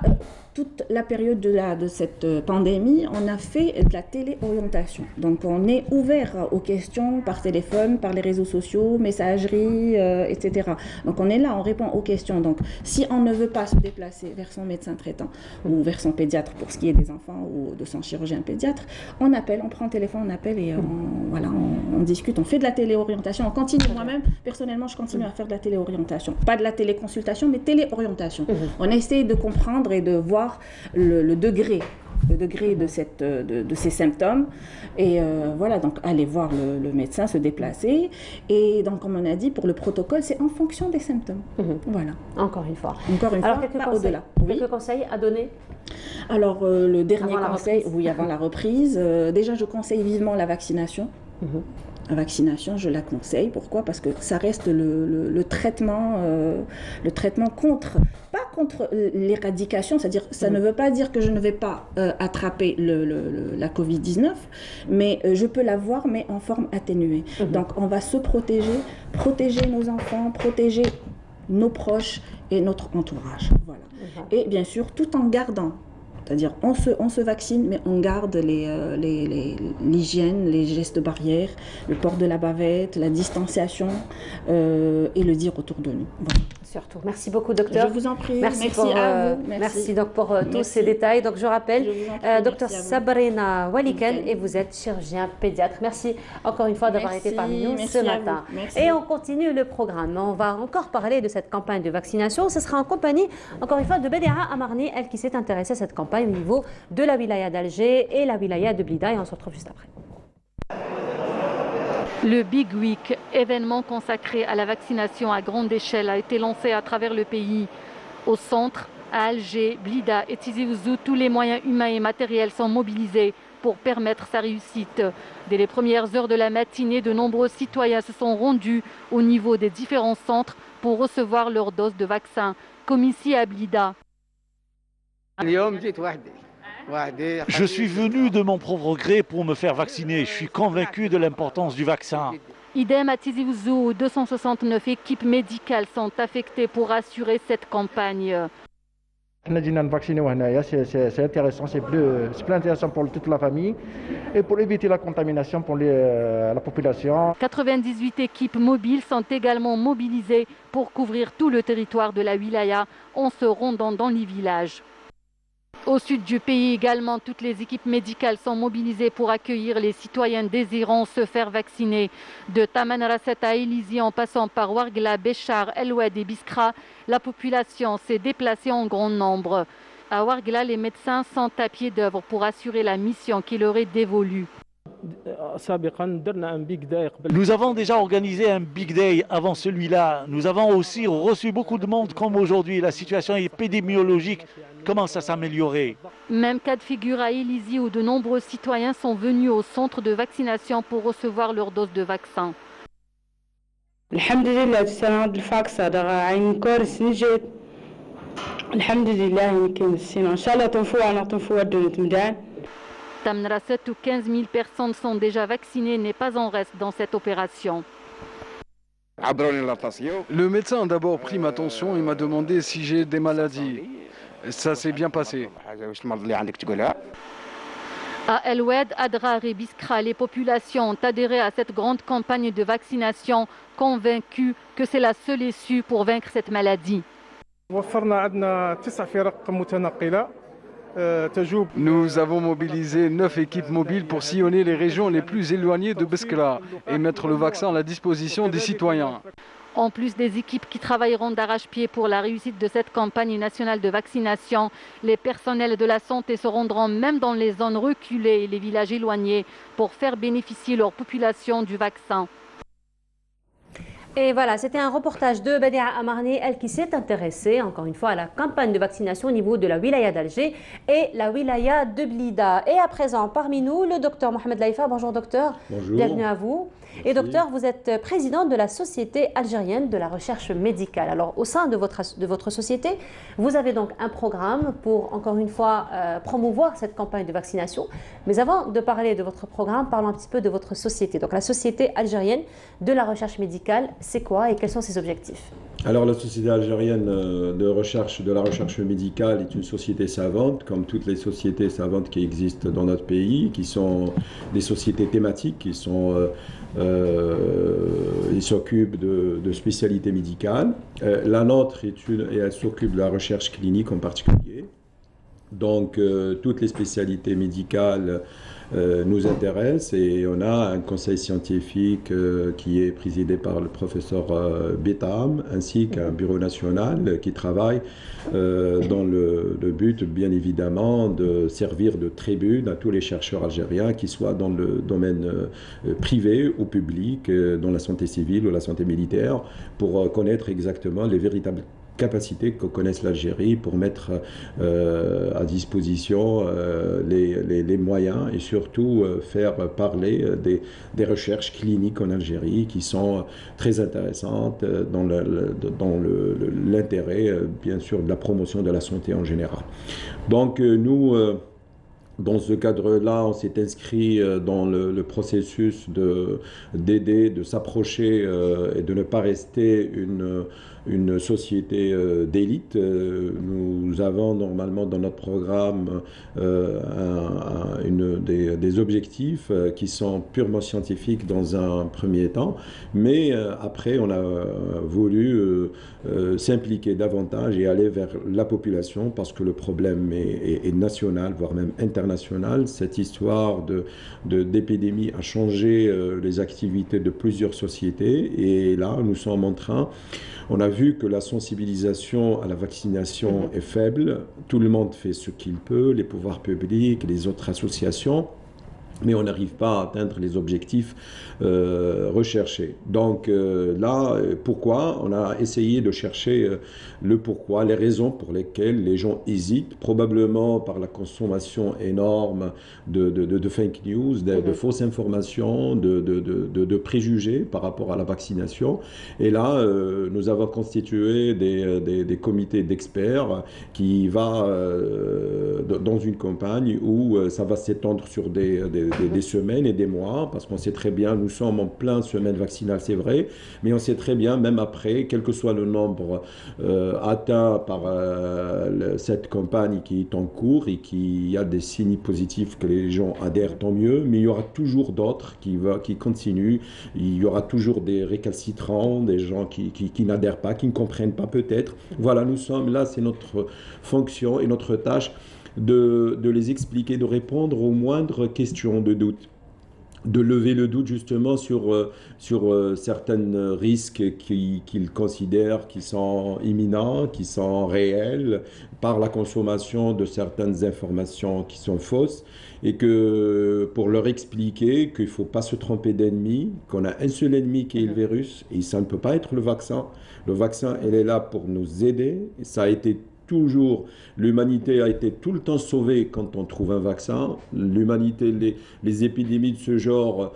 toute la période de cette pandémie, on a fait de la téléorientation. Donc, on est ouvert aux questions par téléphone, par les réseaux sociaux, messagerie, etc. Donc, on est là, on répond aux questions. Donc, si on ne veut pas se déplacer vers son médecin traitant ou vers son pédiatre pour ce qui est des enfants ou de son chirurgien pédiatre, on appelle, on prend le téléphone, on appelle et on discute, on fait de la téléorientation. On continue, moi-même, personnellement, je continue à faire de la téléorientation. Pas de la téléconsultation, mais téléorientation. On essaie de comprendre et de voir le degré de ces symptômes et voilà, donc aller voir le médecin, se déplacer et donc comme on a dit, pour le protocole, c'est en fonction des symptômes. Voilà. Encore une fois, alors, pas au-delà. Quelques conseils à donner? Alors le dernier conseil, avant la reprise, déjà je conseille vivement la vaccination. La vaccination, je la conseille. Pourquoi? Parce que ça reste le traitement pas contre l'éradication, c'est-à-dire ça ne veut pas dire que je ne vais pas attraper la Covid-19, mais je peux l'avoir, mais en forme atténuée. Donc on va se protéger nos enfants, protéger nos proches et notre entourage. Voilà. Et bien sûr, tout en gardant, c'est-à-dire on se vaccine, mais on garde l'hygiène, les gestes barrières, le port de la bavette, la distanciation et le dire autour de nous. Voilà. Surtout. Merci beaucoup, docteur. Je vous en prie. Merci à vous. Merci donc pour tous ces détails. Donc, je rappelle, docteur Sabrina Waliken, et vous êtes chirurgien pédiatre. Merci encore une fois d'avoir été parmi nous ce matin. Et on continue le programme. On va encore parler de cette campagne de vaccination. Ce sera en compagnie, encore une fois, de Bedia Amarni, elle qui s'est intéressée à cette campagne au niveau de la wilaya d'Alger et la wilaya de Blida. Et on se retrouve juste après. Le Big Week, événement consacré à la vaccination à grande échelle, a été lancé à travers le pays. Au centre, à Alger, Blida et Tizi Ouzou, tous les moyens humains et matériels sont mobilisés pour permettre sa réussite. Dès les premières heures de la matinée, de nombreux citoyens se sont rendus au niveau des différents centres pour recevoir leur dose de vaccin, comme ici à Blida. Je suis venu de mon propre gré pour me faire vacciner. Je suis convaincu de l'importance du vaccin. Idem à Tizi Ouzou, 269 équipes médicales sont affectées pour assurer cette campagne. C'est intéressant, c'est plus intéressant pour toute la famille et pour éviter la contamination pour la population. 98 équipes mobiles sont également mobilisées pour couvrir tout le territoire de la wilaya en se rendant dans les villages. Au sud du pays également, toutes les équipes médicales sont mobilisées pour accueillir les citoyens désirant se faire vacciner. De Tamanrasset à Elizi en passant par Ouargla, Béchar, El Oued et Biskra, la population s'est déplacée en grand nombre. À Ouargla, les médecins sont à pied d'œuvre pour assurer la mission qui leur est dévolue. Nous avons déjà organisé un Big Day avant celui-là. Nous avons aussi reçu beaucoup de monde comme aujourd'hui. La situation épidémiologique commence à s'améliorer. Même cas de figure à Elizi où de nombreux citoyens sont venus au centre de vaccination pour recevoir leur dose de vaccin. Tamanrasset où 15 000 personnes sont déjà vaccinées n'est pas en reste dans cette opération. Le médecin a d'abord pris ma tension et m'a demandé si j'ai des maladies. Ça s'est bien passé. À El Oued, Adrar et Biskra, les populations ont adhéré à cette grande campagne de vaccination, convaincues que c'est la seule issue pour vaincre cette maladie. Nous avons mobilisé 9 équipes mobiles pour sillonner les régions les plus éloignées de Biskra et mettre le vaccin à la disposition des citoyens. En plus des équipes qui travailleront d'arrache-pied pour la réussite de cette campagne nationale de vaccination, les personnels de la santé se rendront même dans les zones reculées et les villages éloignés pour faire bénéficier leur population du vaccin. Et voilà, c'était un reportage de Bedia Amarni, elle qui s'est intéressée, encore une fois, à la campagne de vaccination au niveau de la wilaya d'Alger et la wilaya de Blida. Et à présent, parmi nous, le docteur Mohamed Laifa. Bonjour docteur. Bonjour. Bienvenue à vous. Et docteur, vous êtes président de la Société algérienne de la recherche médicale. Alors, au sein de votre société, vous avez donc un programme pour, encore une fois, promouvoir cette campagne de vaccination. Mais avant de parler de votre programme, parlons un petit peu de votre société. Donc, la Société algérienne de la recherche médicale, c'est quoi et quels sont ses objectifs? Alors, la Société algérienne de la recherche médicale est une société savante, comme toutes les sociétés savantes qui existent dans notre pays, qui sont des sociétés thématiques, qui sont... ils s'occupent de spécialités médicales. La nôtre elle s'occupe de la recherche clinique en particulier. Donc, toutes les spécialités médicales nous intéressent et on a un conseil scientifique qui est présidé par le professeur Betam ainsi qu'un bureau national qui travaille dans le but, bien évidemment, de servir de tribune à tous les chercheurs algériens, qu'ils soient dans le domaine privé ou public, dans la santé civile ou la santé militaire, pour connaître exactement les véritables capacités que connaisse l'Algérie pour mettre à disposition les moyens et surtout faire parler des recherches cliniques en Algérie qui sont très intéressantes dans l'intérêt, bien sûr, de la promotion de la santé en général. Donc nous Dans ce cadre-là, on s'est inscrit dans le processus d'aider, de s'approcher et de ne pas rester une société d'élite. Nous avons normalement dans notre programme des objectifs qui sont purement scientifiques dans un premier temps, mais après on a voulu s'impliquer davantage et aller vers la population parce que le problème est national, voire même international. Cette histoire d'épidémie a changé les activités de plusieurs sociétés et là nous sommes en train, on a vu que la sensibilisation à la vaccination est faible, tout le monde fait ce qu'il peut, les pouvoirs publics, les autres associations, mais on n'arrive pas à atteindre les objectifs recherchés. Donc là, pourquoi? On a essayé de chercher le pourquoi, les raisons pour lesquelles les gens hésitent, probablement par la consommation énorme de fake news, de fausses informations, de préjugés par rapport à la vaccination. Et là, nous avons constitué des comités d'experts qui va dans une campagne où ça va s'étendre sur des semaines et des mois, parce qu'on sait très bien, nous sommes en pleine semaine vaccinale, c'est vrai, mais on sait très bien, même après, quel que soit le nombre atteint par cette campagne qui est en cours et qu'il y a des signes positifs que les gens adhèrent, tant mieux, mais il y aura toujours d'autres qui continuent, il y aura toujours des récalcitrants, des gens qui n'adhèrent pas, qui ne comprennent pas peut-être. Voilà, nous sommes là, c'est notre fonction et notre tâche de les expliquer, de répondre aux moindres questions de doute, de lever le doute justement sur certains risques qu'ils considèrent qui sont imminents, qui sont réels, par la consommation de certaines informations qui sont fausses, et que pour leur expliquer qu'il ne faut pas se tromper d'ennemi, qu'on a un seul ennemi qui est le virus, et ça ne peut pas être le vaccin. Le vaccin, elle est là pour nous aider, et ça a été toujours, l'humanité a été tout le temps sauvée quand on trouve un vaccin. L'humanité, les épidémies de ce genre,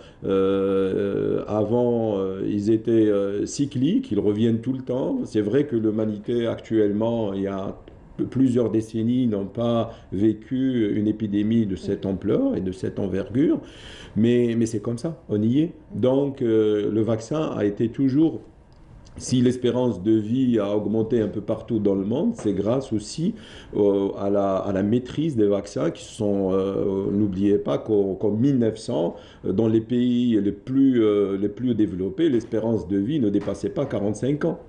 avant, ils étaient cycliques, ils reviennent tout le temps. C'est vrai que l'humanité, actuellement, il y a plusieurs décennies, n'ont pas vécu une épidémie de cette ampleur et de cette envergure, mais c'est comme ça, on y est. Donc, le vaccin a été toujours... Si l'espérance de vie a augmenté un peu partout dans le monde, c'est grâce aussi à la maîtrise des vaccins qui sont, n'oubliez pas qu'en 1900, dans les pays les plus développés, l'espérance de vie ne dépassait pas 45 ans.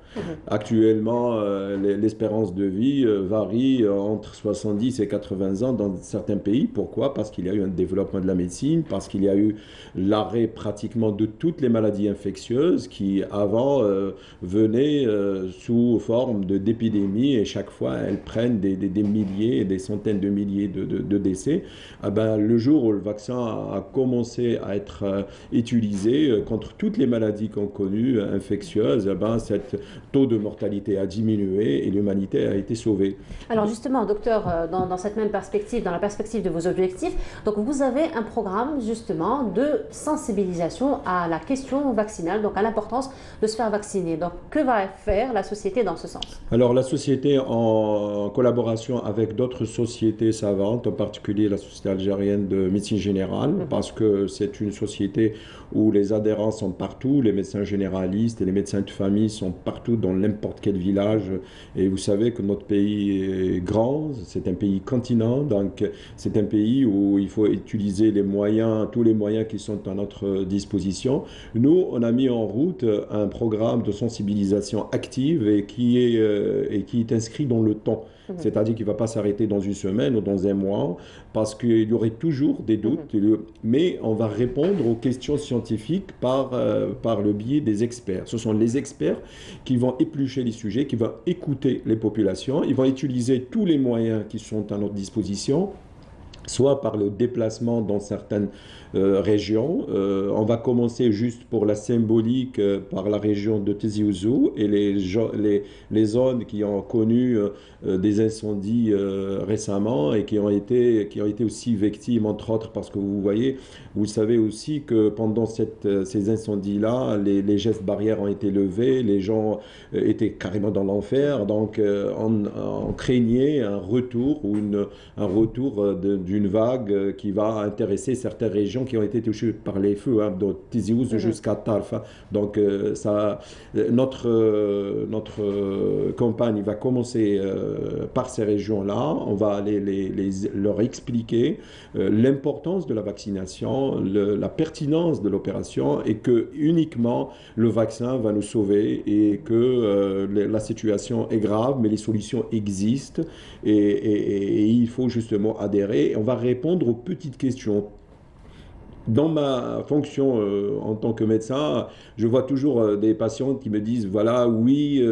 Actuellement, l'espérance de vie varie entre 70 et 80 ans dans certains pays. Pourquoi? Parce qu'il y a eu un développement de la médecine, parce qu'il y a eu l'arrêt pratiquement de toutes les maladies infectieuses qui, avant, venaient sous forme d'épidémies et chaque fois, elles prennent des milliers et des centaines de milliers de décès. Ah ben, le jour où le vaccin a commencé à être utilisé contre toutes les maladies qu'on connues, infectieuses, eh ben, cette taux de mortalité a diminué et l'humanité a été sauvée. Alors justement, docteur, dans cette même perspective, dans la perspective de vos objectifs, donc vous avez un programme justement de sensibilisation à la question vaccinale, donc à l'importance de se faire vacciner. Donc que va faire la société dans ce sens? Alors la société, en collaboration avec d'autres sociétés savantes, en particulier la Société algérienne de médecine générale, parce que c'est une société où les adhérents sont partout, les médecins généralistes et les médecins de famille sont partout dans n'importe quel village. Et vous savez que notre pays est grand, c'est un pays continent, donc c'est un pays où il faut utiliser les moyens, tous les moyens qui sont à notre disposition. Nous, on a mis en route un programme de sensibilisation active et qui est inscrit dans le temps. C'est-à-dire qu'il ne va pas s'arrêter dans une semaine ou dans un mois, parce qu'il y aurait toujours des doutes, mais on va répondre aux questions scientifiques par le biais des experts. Ce sont les experts qui vont éplucher les sujets, qui vont écouter les populations, ils vont utiliser tous les moyens qui sont à notre disposition, soit par le déplacement dans certaines régions. On va commencer juste pour la symbolique par la région de Tizi Ouzou et les zones qui ont connu des incendies récemment et qui ont été aussi victimes, entre autres, parce que vous savez aussi que pendant ces incendies-là, les gestes barrières ont été levés, les gens étaient carrément dans l'enfer, donc on craignait un retour ou un retour d'une d'une vague qui va intéresser certaines régions qui ont été touchées par les feux, hein, de Tizi Ouzou jusqu'à Tarf. Donc notre campagne va commencer par ces régions-là. On va aller leur expliquer l'importance de la vaccination, la pertinence de l'opération et que uniquement le vaccin va nous sauver et que la situation est grave, mais les solutions existent et il faut justement adhérer. On va répondre aux petites questions. Dans ma fonction en tant que médecin, je vois toujours des patients qui me disent, voilà, oui,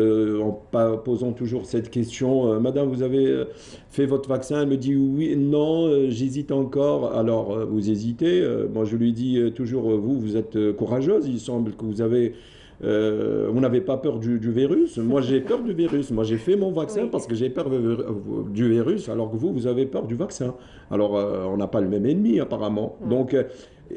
en posant toujours cette question, Madame, vous avez fait votre vaccin? Elle me dit, oui, non, j'hésite encore. Alors, vous hésitez. Moi, je lui dis toujours, vous êtes courageuse. Il semble que vous avez... vous n'avez pas peur du virus. Moi, j'ai peur du virus. Moi, j'ai fait mon vaccin parce que j'ai peur du virus, alors que vous avez peur du vaccin. Alors, on n'a pas le même ennemi, apparemment. Donc...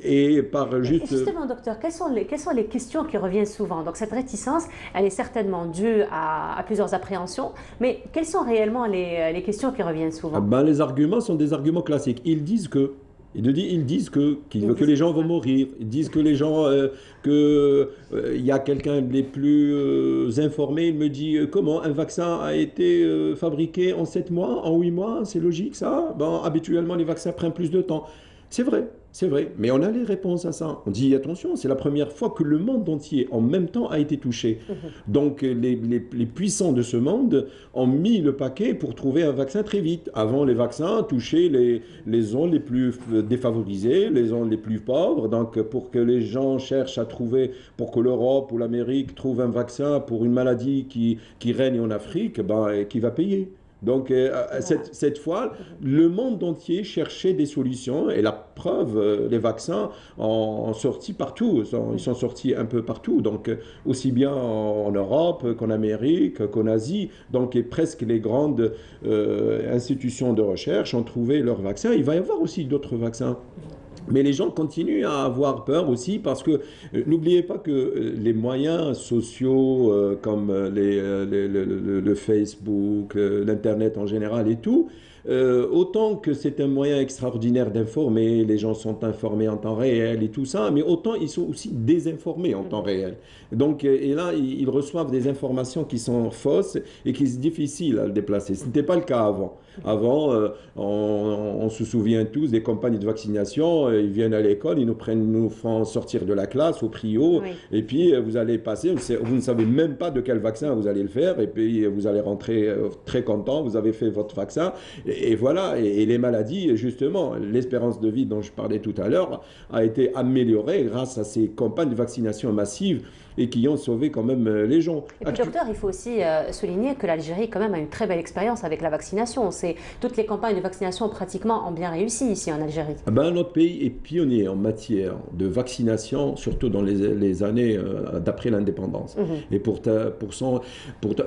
Et justement, docteur, quelles sont les questions qui reviennent souvent? Donc cette réticence, elle est certainement due à plusieurs appréhensions, mais quelles sont réellement les questions qui reviennent souvent? Les arguments sont des arguments classiques. Ils disent que les gens vont mourir. Ils disent que les gens, il y a quelqu'un des plus informés, il me dit comment un vaccin a été fabriqué en 7 mois, en 8 mois, c'est logique ça? Habituellement les vaccins prennent plus de temps. C'est vrai, mais on a les réponses à ça. On dit attention, c'est la première fois que le monde entier en même temps a été touché. Donc les puissants de ce monde ont mis le paquet pour trouver un vaccin très vite. Avant, les vaccins touchaient les zones les plus défavorisées, les zones les plus pauvres. Donc pour que les gens cherchent à trouver, pour que l'Europe ou l'Amérique trouve un vaccin pour une maladie qui règne en Afrique, qui va payer? Donc, cette fois, le monde entier cherchait des solutions et la preuve, les vaccins ont sorti partout. Ils sont sortis un peu partout, donc aussi bien en Europe qu'en Amérique, qu'en Asie. Donc, presque les grandes institutions de recherche ont trouvé leurs vaccins. Il va y avoir aussi d'autres vaccins. Mais les gens continuent à avoir peur aussi parce que n'oubliez pas que les moyens sociaux comme le Facebook, l'Internet en général et tout, autant que c'est un moyen extraordinaire d'informer, les gens sont informés en temps réel et tout ça, mais autant ils sont aussi désinformés en temps réel. Donc, et là, ils reçoivent des informations qui sont fausses et qui sont difficiles à le déplacer. Ce n'était pas le cas avant. Avant, on se souvient tous des campagnes de vaccination, ils viennent à l'école, ils nous font sortir de la classe au prio, et puis vous allez passer, vous ne savez même pas de quel vaccin vous allez le faire, et puis vous allez rentrer très content, vous avez fait votre vaccin, et voilà, et les maladies, justement, l'espérance de vie dont je parlais tout à l'heure a été améliorée grâce à ces campagnes de vaccination massives et qui ont sauvé quand même les gens. Et puis, docteur, il faut aussi souligner que l'Algérie quand même a une très belle expérience avec la vaccination. Toutes les campagnes de vaccination pratiquement ont bien réussi ici en Algérie. Notre pays est pionnier en matière de vaccination, surtout dans les années d'après l'indépendance. Et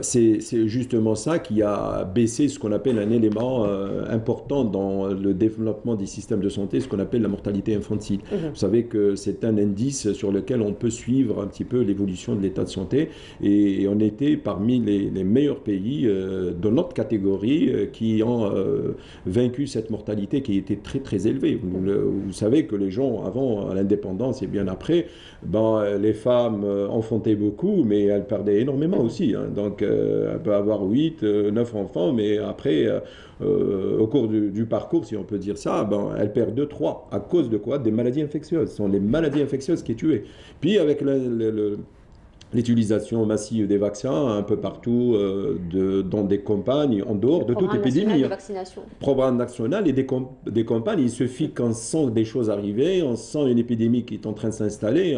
c'est justement ça qui a baissé ce qu'on appelle un élément important dans le développement des systèmes de santé, ce qu'on appelle la mortalité infantile. Vous savez que c'est un indice sur lequel on peut suivre un petit peu l'évolution de l'état de santé, et on était parmi les meilleurs pays de notre catégorie qui ont vaincu cette mortalité qui était très très élevée. Vous savez que les gens avant l'indépendance et bien après, les femmes enfantaient beaucoup, mais elles perdaient énormément aussi. Donc elle peut avoir 8, 9 enfants, mais après au cours du parcours, si on peut dire ça, elles perdent 2, 3. À cause de quoi? Des maladies infectieuses. Ce sont les maladies infectieuses qui tuent. Puis avec l'utilisation massive des vaccins un peu partout dans des campagnes, en dehors de toute épidémie. Programme national et des campagnes, il suffit qu'on sent des choses arriver, on sent une épidémie qui est en train de s'installer,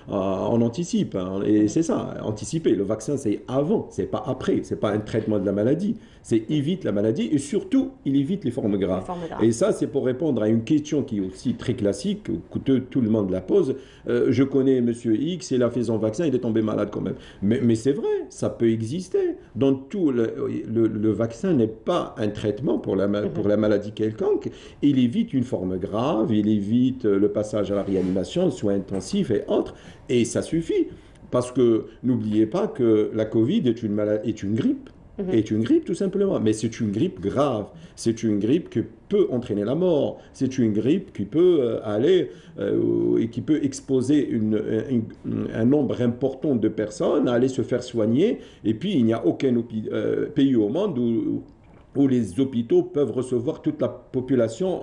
on anticipe. Et c'est ça, anticiper. Le vaccin, c'est avant, c'est pas après, c'est pas un traitement de la maladie. C'est évite la maladie et surtout, il évite les formes graves. Et ça, c'est pour répondre à une question qui est aussi très classique, que tout le monde la pose. Je connais Monsieur X, il a fait son vaccin, il est tombé malade quand même. Mais c'est vrai, ça peut exister. Dans tout, le vaccin n'est pas un traitement pour la maladie quelconque. Il évite une forme grave, il évite le passage à la réanimation, soins intensifs et autres. Et ça suffit. Parce que n'oubliez pas que la Covid est une grippe. est une grippe tout simplement, mais c'est une grippe grave, c'est une grippe qui peut entraîner la mort, c'est une grippe qui peut aller et qui peut exposer un nombre important de personnes à aller se faire soigner, et puis il n'y a aucun pays au monde où les hôpitaux peuvent recevoir toute la population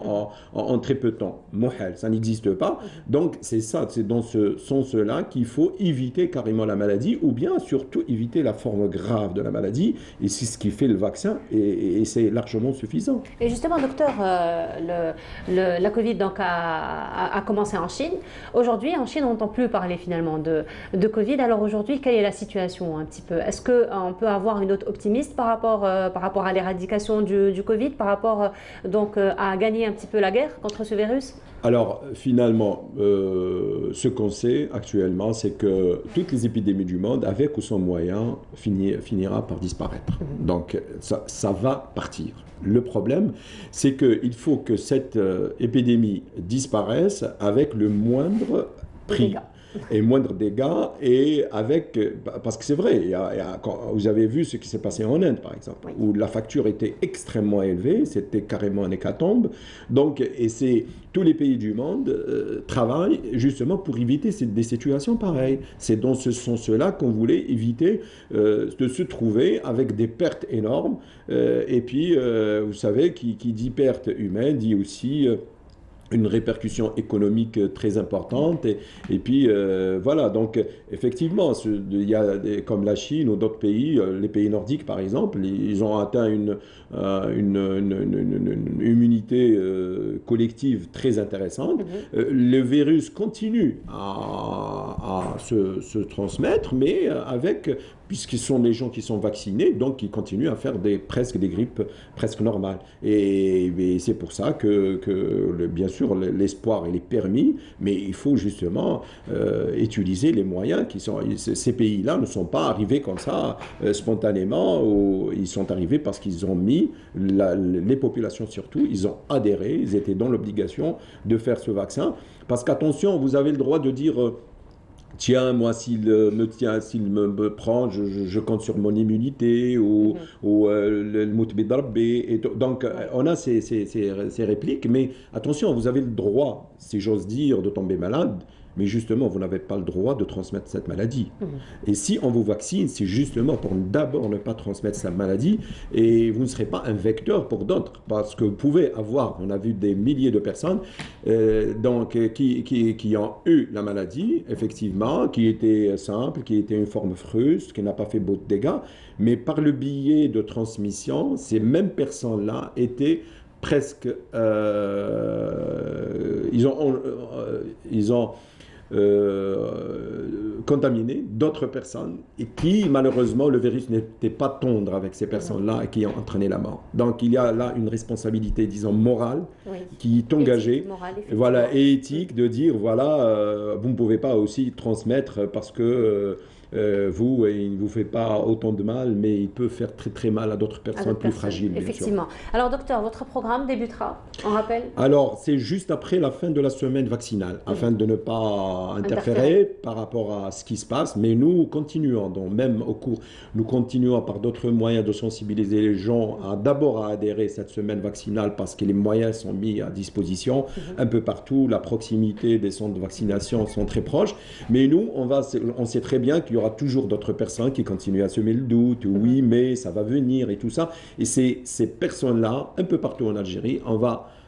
en très peu de temps. Mohel, ça n'existe pas. Donc c'est ça, c'est dans ce sens-là qu'il faut éviter carrément la maladie, ou bien surtout éviter la forme grave de la maladie, et c'est ce qui fait le vaccin, et c'est largement suffisant. Et justement, docteur, la Covid donc, a commencé en Chine. Aujourd'hui, en Chine, on n'entend plus parler finalement de Covid. Alors aujourd'hui, quelle est la situation un petit peu? Est-ce qu'on peut avoir une note optimiste par rapport à l'éradication du Covid, par rapport donc à gagner un petit peu la guerre contre ce virus? Alors finalement, ce qu'on sait actuellement, c'est que toutes les épidémies du monde, avec ou sans moyens, finira par disparaître. Donc ça va partir. Le problème, c'est qu'il faut que cette épidémie disparaisse avec le moindre prix. Et moindre dégâts, et avec, parce que c'est vrai, vous avez vu ce qui s'est passé en Inde par exemple, où la facture était extrêmement élevée, c'était carrément un hécatombe. Donc, et c'est tous les pays du monde travaillent justement pour éviter des situations pareilles. C'est dans ce sens-là qu'on voulait éviter de se trouver avec des pertes énormes. Et puis, vous savez, qui dit perte humaine dit aussi une répercussion économique très importante, et puis voilà, donc effectivement il y a comme la Chine ou d'autres pays, les pays nordiques par exemple, ils ont atteint une immunité collective très intéressante. Le virus continue à se transmettre, mais puisqu'ils sont les gens qui sont vaccinés, donc ils continuent à faire presque des grippes presque normales. Et c'est pour ça que bien sûr, l'espoir il est permis, mais il faut justement utiliser les moyens qui sont... Ces pays-là ne sont pas arrivés comme ça spontanément, ou ils sont arrivés parce qu'ils ont mis, les populations surtout, ils ont adhéré, ils étaient dans l'obligation de faire ce vaccin. Parce qu'attention, vous avez le droit de dire... Tiens, moi, s'il me prend, je compte sur mon immunité, ou le moutbid rabbi. Donc, on a ces répliques, mais attention, vous avez le droit, si j'ose dire, de tomber malade, mais justement, vous n'avez pas le droit de transmettre cette maladie. Et si on vous vaccine, c'est justement pour d'abord ne pas transmettre cette maladie, et vous ne serez pas un vecteur pour d'autres, parce que vous pouvez avoir, on a vu des milliers de personnes qui ont eu la maladie, effectivement, qui était simple, qui était une forme fruste, qui n'a pas fait beaucoup de dégâts, mais par le biais de transmission, ces mêmes personnes-là étaient presque... ils ont contaminer d'autres personnes, et qui malheureusement le virus n'était pas tendre avec ces personnes-là, et qui ont entraîné la mort. Donc il y a là une responsabilité, disons, morale, qui est engagée, voilà, et éthique, de dire voilà, vous ne pouvez pas aussi transmettre parce que vous, il ne vous fait pas autant de mal, mais il peut faire très très mal à d'autres personnes plus fragiles. Effectivement. Alors docteur, votre programme débutera, on rappelle? Alors c'est juste après la fin de la semaine vaccinale, afin de ne pas interférer par rapport à ce qui se passe, mais nous continuons, donc même au cours, nous continuons par d'autres moyens de sensibiliser les gens d'abord à adhérer cette semaine vaccinale, parce que les moyens sont mis à disposition un peu partout, la proximité des centres de vaccination sont très proches, mais nous on sait très bien qu'il y aura toujours d'autres personnes qui continuent à semer le doute, oui mais ça va venir et tout ça, et ces personnes-là, un peu partout en Algérie,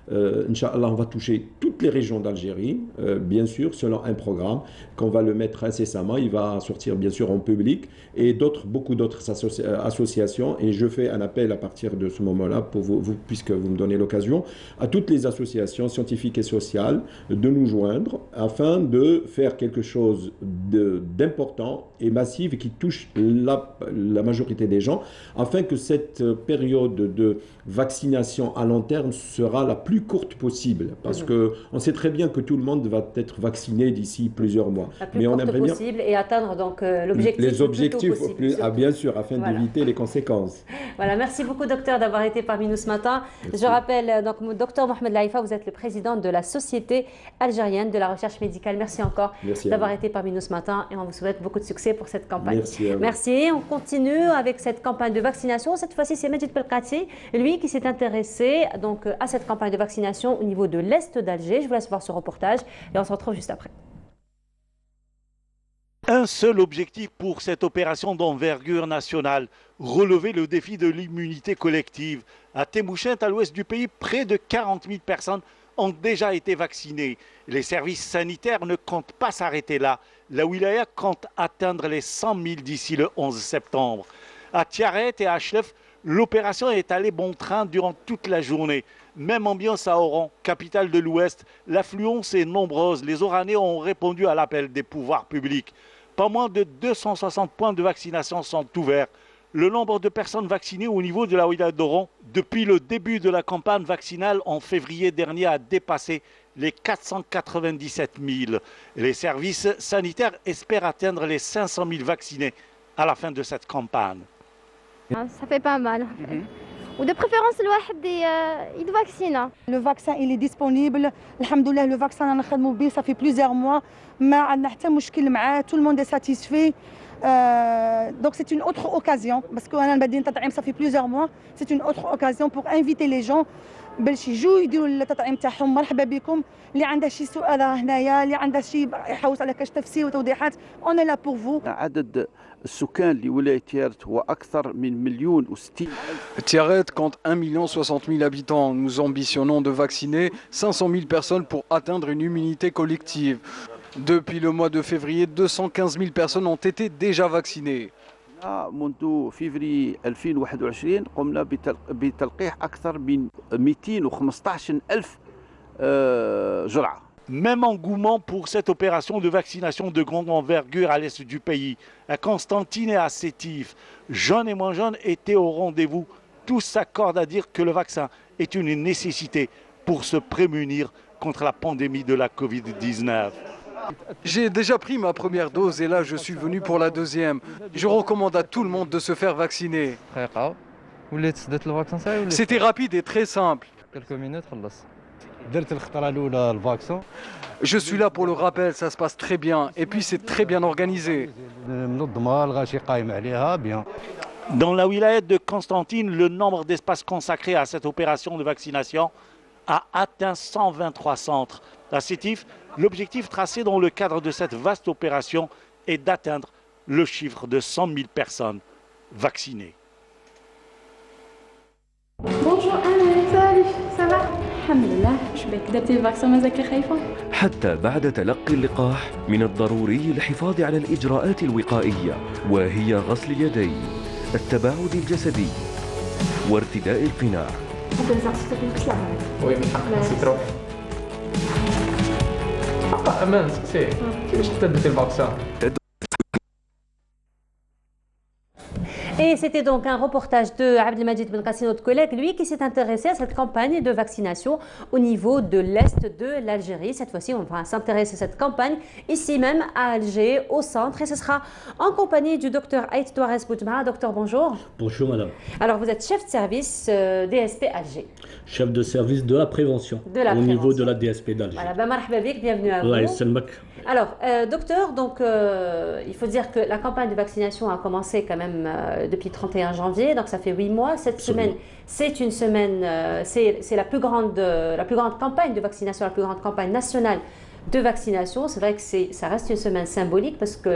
Inch'Allah, on va toucher toutes les régions d'Algérie, bien sûr, selon un programme qu'on va le mettre incessamment. Il va sortir bien sûr en public, et beaucoup d'autres associations. Et je fais un appel à partir de ce moment-là, pour vous, puisque vous me donnez l'occasion, à toutes les associations scientifiques et sociales de nous joindre, afin de faire quelque chose d'important et massif, et qui touche la majorité des gens, afin que cette période de vaccination à long terme sera la plus plus courte possible, parce que on sait très bien que tout le monde va être vacciné d'ici plusieurs mois. La plus courte possible et atteindre donc l'objectif les objectifs le plus possible, bien sûr, afin d'éviter les conséquences. Voilà, merci beaucoup docteur d'avoir été parmi nous ce matin. Merci. Je rappelle donc docteur Mohamed Laïfa, vous êtes le président de la Société algérienne de la recherche médicale. Merci encore d'avoir été parmi nous ce matin et on vous souhaite beaucoup de succès pour cette campagne. Merci. On continue avec cette campagne de vaccination. Cette fois-ci, c'est Majid Belkati, lui qui s'est intéressé donc à cette campagne de vaccination au niveau de l'Est d'Alger. Je vous laisse voir ce reportage et on se retrouve juste après. Un seul objectif pour cette opération d'envergure nationale, relever le défi de l'immunité collective. À Témouchent, à l'ouest du pays, près de 40 000 personnes ont déjà été vaccinées. Les services sanitaires ne comptent pas s'arrêter là. La wilaya compte atteindre les 100 000 d'ici le 11 septembre. À Tiaret et à Chlef, l'opération est allée bon train durant toute la journée. Même ambiance à Oran, capitale de l'Ouest. L'affluence est nombreuse. Les Oranais ont répondu à l'appel des pouvoirs publics. Pas moins de 260 points de vaccination sont ouverts. Le nombre de personnes vaccinées au niveau de la wilaya d'Oran depuis le début de la campagne vaccinale en février dernier a dépassé les 497 000. Les services sanitaires espèrent atteindre les 500 000 vaccinés à la fin de cette campagne. Ça fait pas mal. Ou de préférence, il vaccine. Le vaccin, il est disponible. Alhamdoulilah, le vaccin, ça fait plusieurs mois. Tout le monde est satisfait. Donc c'est une autre occasion, parce que ça fait plusieurs mois. C'est une autre occasion pour inviter les gens باش يجوا يديروا التطعيم تاعهم. مرحبا بكم. اللي عنده شي سؤال هنايا، اللي عنده شي يحوس على كاش تفسير وتوضيحات، اون لا بور فو. عدد السكان لولاية تيارت هو أكثر من 1,060,000. Tiaret compte 1,060,000 habitants. Nous ambitionnons de vacciner 500 000 personnes pour atteindre une immunité collective. Depuis le mois de février, 215 000 personnes ont été déjà vaccinées. منذ فيفري 2021 قمنا بتلقيح أكثر من 215,000 جرعة. Même engouement pour cette opération de vaccination de grande envergure à l'est du pays. À Constantine et à Sétif, jeunes et moins jeunes étaient au rendez-vous. Tous s'accordent à dire que le vaccin est une nécessité pour se prémunir contre la pandémie de la Covid-19. J'ai déjà pris ma première dose et là je suis venu pour la deuxième. Je recommande à tout le monde de se faire vacciner. C'était rapide et très simple. Je suis là pour le rappel, ça se passe très bien. Et puis c'est très bien organisé. Dans la wilaya de Constantine, le nombre d'espaces consacrés à cette opération de vaccination a atteint 123 centres. À Sétif, l'objectif tracé dans le cadre de cette vaste opération est d'atteindre le chiffre de 100 000 personnes vaccinées. Bonjour Anne, salut, ça va? الحمد لله. شبيك درتي الفاكسين مازالك خايفة؟ حتى بعد تلقي اللقاح من الضروري الحفاظ على الإجراءات الوقائية وهي غسل اليدين، التباعد الجسدي، وارتداء القناع. ممكن نسقسيك نغسلها؟ وي من حقك نسيت تروح. أمان سقسيه كيفاش حتى درتي الفاكسين؟ Et c'était donc un reportage de Abdelmajid Belkacsi, notre collègue, lui qui s'est intéressé à cette campagne de vaccination au niveau de l'Est de l'Algérie. Cette fois-ci, on va s'intéresser à cette campagne ici même à Alger, au centre. Et ce sera en compagnie du docteur Aït Touarez Boudjma. Docteur, bonjour. Bonjour madame. Alors vous êtes chef de service DSP Alger. Chef de service de la prévention au niveau de la DSP d'Alger. Voilà, ben marhaba bik, bienvenue à vous. Alors, docteur, donc il faut dire que la campagne de vaccination a commencé quand même depuis le 31 janvier, donc ça fait 8 mois. Cette semaine, c'est une semaine, c'est la plus grande campagne de vaccination, la plus grande campagne nationale de vaccination. C'est vrai que ça reste une semaine symbolique parce que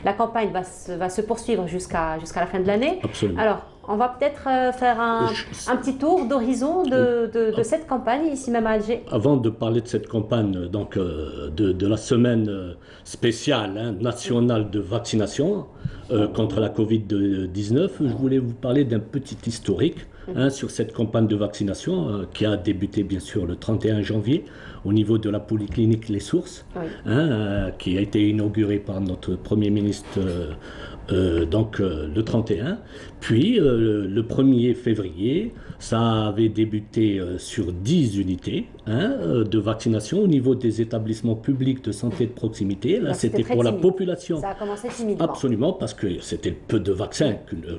la campagne va se poursuivre jusqu'à la fin de l'année. Absolument. Alors, on va peut-être faire un petit tour d'horizon de cette campagne ici même à Alger. Avant de parler de cette campagne, donc de la semaine spéciale nationale de vaccination contre la Covid-19, je voulais vous parler d'un petit historique sur cette campagne de vaccination qui a débuté bien sûr le 31 janvier au niveau de la polyclinique Les Sources, qui a été inaugurée par notre Premier ministre donc le 31. Puis le 1er février, ça avait débuté sur 10 unités de vaccination au niveau des établissements publics de santé de proximité. Là, c'était pour la population. Ça a commencé timidement. Absolument, parce que c'était peu de vaccins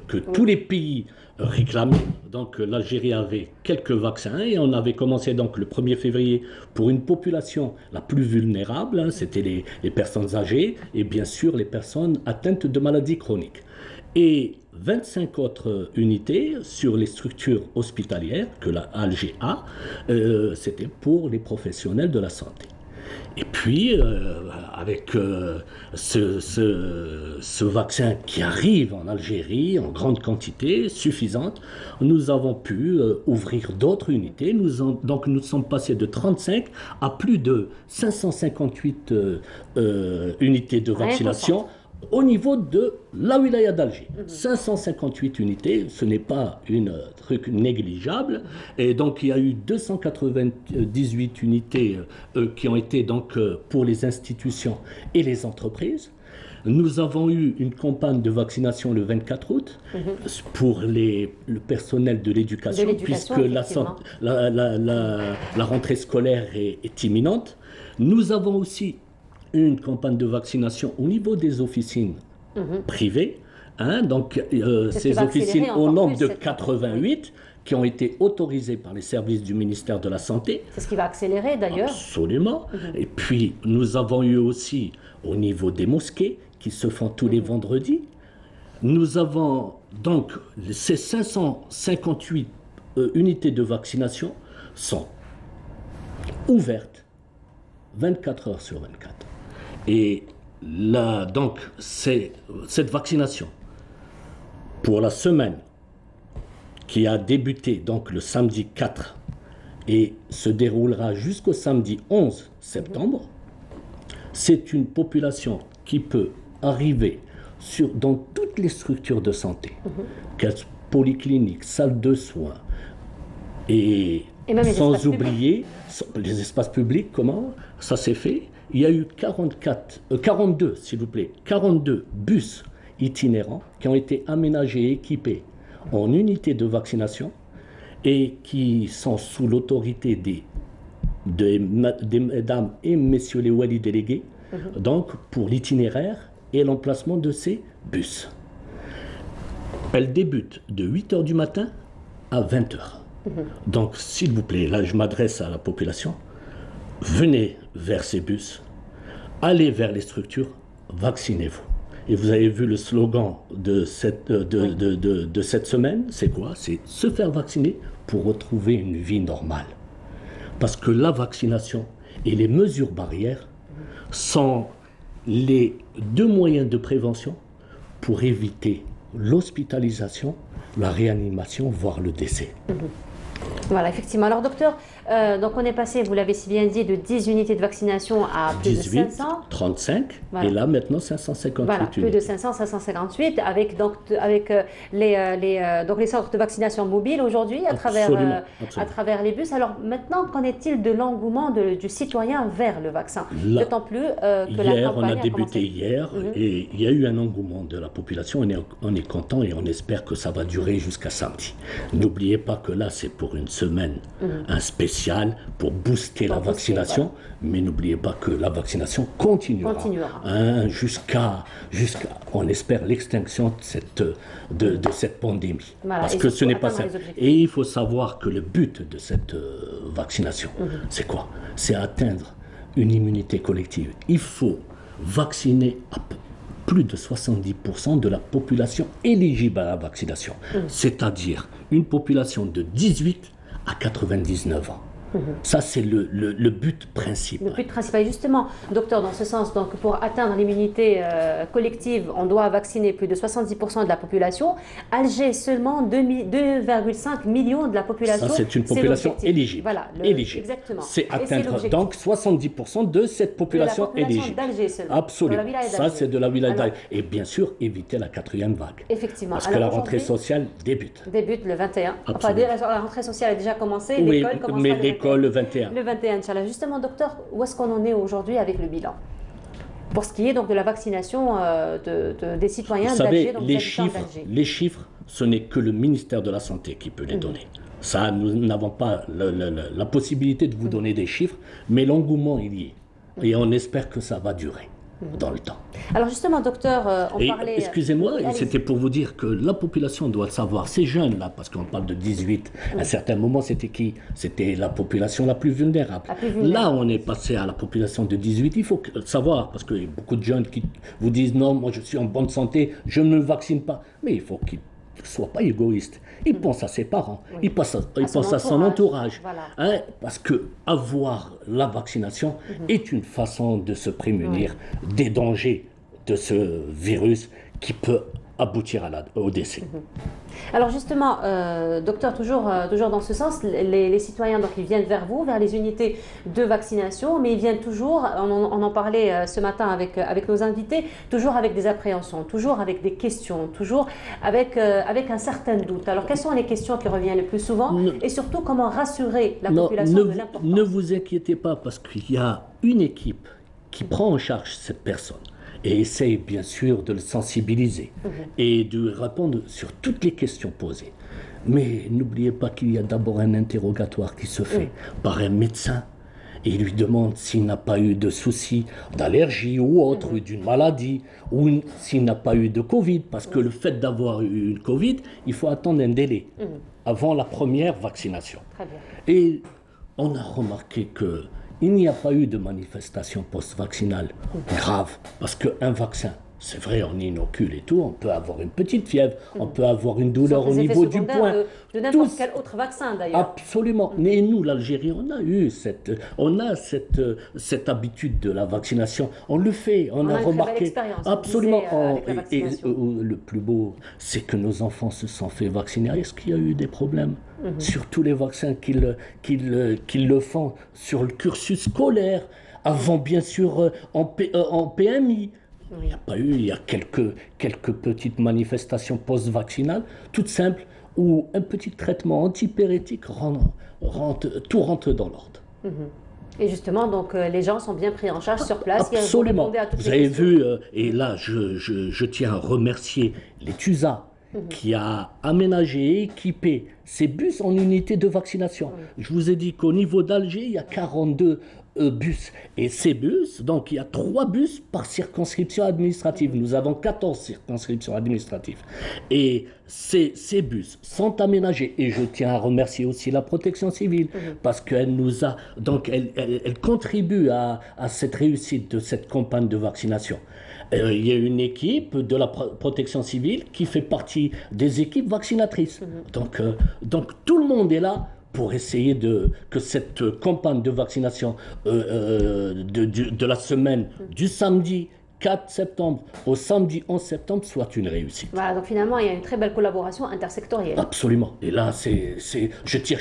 que tous les pays réclamaient. Donc l'Algérie avait quelques vaccins et on avait commencé donc le 1er février pour une population la plus vulnérable, c'était les personnes âgées et bien sûr les personnes atteintes de maladies chroniques. Et 25 autres unités sur les structures hospitalières que la Alger a, c'était pour les professionnels de la santé. Et puis, avec ce vaccin qui arrive en Algérie en grande quantité, suffisante, nous avons pu ouvrir d'autres unités. Donc nous sommes passés de 35 à plus de 558 unités de vaccination. Au niveau de la wilaya d'Alger. 558 unités, ce n'est pas un truc négligeable. Et donc il y a eu 298 unités qui ont été donc pour les institutions et les entreprises. Nous avons eu une campagne de vaccination le 24 août pour le personnel de l'éducation, puisque la rentrée scolaire est imminente. Nous avons aussi une campagne de vaccination au niveau des officines privées. Donc, ces officines au nombre de 88 qui ont été autorisées par les services du ministère de la Santé. C'est ce qui va accélérer d'ailleurs. Absolument. Et puis, nous avons eu aussi au niveau des mosquées qui se font tous les vendredis. Nous avons donc ces 558 unités de vaccination sont ouvertes 24 heures sur 24. Et là, donc, c'est cette vaccination pour la semaine qui a débuté donc le samedi 4 et se déroulera jusqu'au samedi 11 septembre, c'est une population qui peut arriver dans toutes les structures de santé, polycliniques, salles de soins, et sans oublier les espaces publics. Comment ça s'est fait? Il y a eu 42, s'il vous plaît, 42 bus itinérants qui ont été aménagés et équipés en unités de vaccination et qui sont sous l'autorité des mesdames et messieurs les wali délégués, donc pour l'itinéraire et l'emplacement de ces bus. Elle débute de 8h du matin à 20h. Donc, s'il vous plaît, là je m'adresse à la population, venez vers ces bus, allez vers les structures, vaccinez-vous. Et vous avez vu le slogan de cette semaine, c'est quoi? C'est se faire vacciner pour retrouver une vie normale. Parce que la vaccination et les mesures barrières sont les deux moyens de prévention pour éviter l'hospitalisation, la réanimation, voire le décès. Voilà, effectivement. Alors, docteur, donc on est passé, vous l'avez si bien dit, de 10 unités de vaccination à plus 18, de 500. 35, et là maintenant 558 voilà, unités. Plus de 500, 558, avec les centres de vaccination mobiles aujourd'hui à travers les bus. Alors maintenant, qu'en est-il de l'engouement du citoyen vers le vaccin? D'autant plus que la campagne on a débuté hier, et il y a eu un engouement de la population. On est content et on espère que ça va durer jusqu'à samedi. N'oubliez pas que là, c'est pour une semaine, un spécial pour booster la vaccination, mais n'oubliez pas que la vaccination continuera. Jusqu'à, on espère, l'extinction de cette pandémie. Voilà, parce que ce n'est pas simple. Et il faut savoir que le but de cette vaccination, c'est quoi? C'est atteindre une immunité collective. Il faut vacciner plus de 70% de la population éligible à la vaccination, c'est-à-dire une population de 18 à 99 ans. Ça, c'est le but principal. Le but principal, justement, docteur, dans ce sens, donc, pour atteindre l'immunité collective, on doit vacciner plus de 70% de la population. Alger, seulement 2,5 millions de la population. Ça, c'est une population éligible. Voilà, éligible. Exactement. C'est atteindre donc 70% de cette population éligible. d'Alger seulement. Absolument. Ça, c'est de la wilaya d'Alger. Et bien sûr, éviter la 4e vague. Effectivement. Parce que la rentrée sociale débute. Débute le 21. Absolument. Enfin, la rentrée sociale a déjà commencé. Oui, l'école commence l'école le 21. Le 21, Inch'Allah. Justement, docteur, où est-ce qu'on en est aujourd'hui avec le bilan? pour ce qui est donc de la vaccination des citoyens d'Alger. Les chiffres, ce n'est que le ministère de la Santé qui peut les donner. Ça, nous n'avons pas la possibilité de vous donner des chiffres, mais l'engouement, il y est. Et on espère que ça va durer dans le temps. Alors justement, docteur, on parlait... Excusez-moi, c'était pour vous dire que la population doit le savoir. Ces jeunes-là, parce qu'on parle de 18, à un certain moment, c'était qui? C'était la population la plus vulnérable. Là, on est passé à la population de 18. Il faut le savoir, parce qu'il y a beaucoup de jeunes qui vous disent « Non, moi je suis en bonne santé, je ne me vaccine pas ». Mais il faut qu'ils ne soient pas égoïstes. Il pense à ses parents, il pense à son entourage. Voilà. Hein, parce que avoir la vaccination est une façon de se prémunir des dangers de ce virus qui peut aboutir au décès. Alors justement, docteur, toujours dans ce sens, les citoyens, donc, ils viennent vers vous, vers les unités de vaccination, mais ils viennent toujours, on en parlait ce matin avec nos invités, toujours avec des appréhensions, toujours avec des questions, toujours avec un certain doute. Alors quelles sont les questions qui reviennent le plus souvent et surtout comment rassurer la population de l'importance? Ne vous inquiétez pas parce qu'il y a une équipe qui prend en charge cette personne et essaye bien sûr de le sensibiliser et de répondre sur toutes les questions posées. Mais n'oubliez pas qu'il y a d'abord un interrogatoire qui se fait par un médecin et il lui demande s'il n'a pas eu de soucis d'allergie ou autre, ou d'une maladie, ou s'il n'a pas eu de Covid, parce que le fait d'avoir eu une Covid, il faut attendre un délai avant la première vaccination. Très bien. Et on a remarqué que il n'y a pas eu de manifestation post-vaccinale grave, parce qu'un vaccin, c'est vrai, on inocule et tout, on peut avoir une petite fièvre, on peut avoir une douleur au niveau du poing. De n'importe quel autre vaccin d'ailleurs. Absolument. Mais nous, l'Algérie, on a cette habitude de la vaccination. On le fait, on a remarqué. Absolument. Et le plus beau, c'est que nos enfants se sont fait vacciner. Est-ce qu'il y a eu des problèmes sur tous les vaccins qu'ils le font sur le cursus scolaire, avant bien sûr en PMI? Il n'y a pas eu, il y a quelques petites manifestations post-vaccinales, toutes simples, où un petit traitement antipyrétique tout rentre dans l'ordre. Et justement, donc, les gens sont bien pris en charge sur place. Absolument. Vous avez vu, et là, je tiens à remercier les TUSA, qui a aménagé et équipé ces bus en unités de vaccination. Je vous ai dit qu'au niveau d'Alger, il y a 42 bus. Et ces bus, donc il y a 3 bus par circonscription administrative. Nous avons 14 circonscriptions administratives. Et ces bus sont aménagés. Et je tiens à remercier aussi la protection civile parce qu'elle nous a... Donc elle contribue à cette réussite de cette campagne de vaccination. Il y a une équipe de la protection civile qui fait partie des équipes vaccinatrices. Donc tout le monde est là pour essayer que cette campagne de vaccination de la semaine du samedi 4 septembre au samedi 11 septembre soit une réussite. Voilà, donc finalement, il y a une très belle collaboration intersectorielle. Absolument. Et là, je tire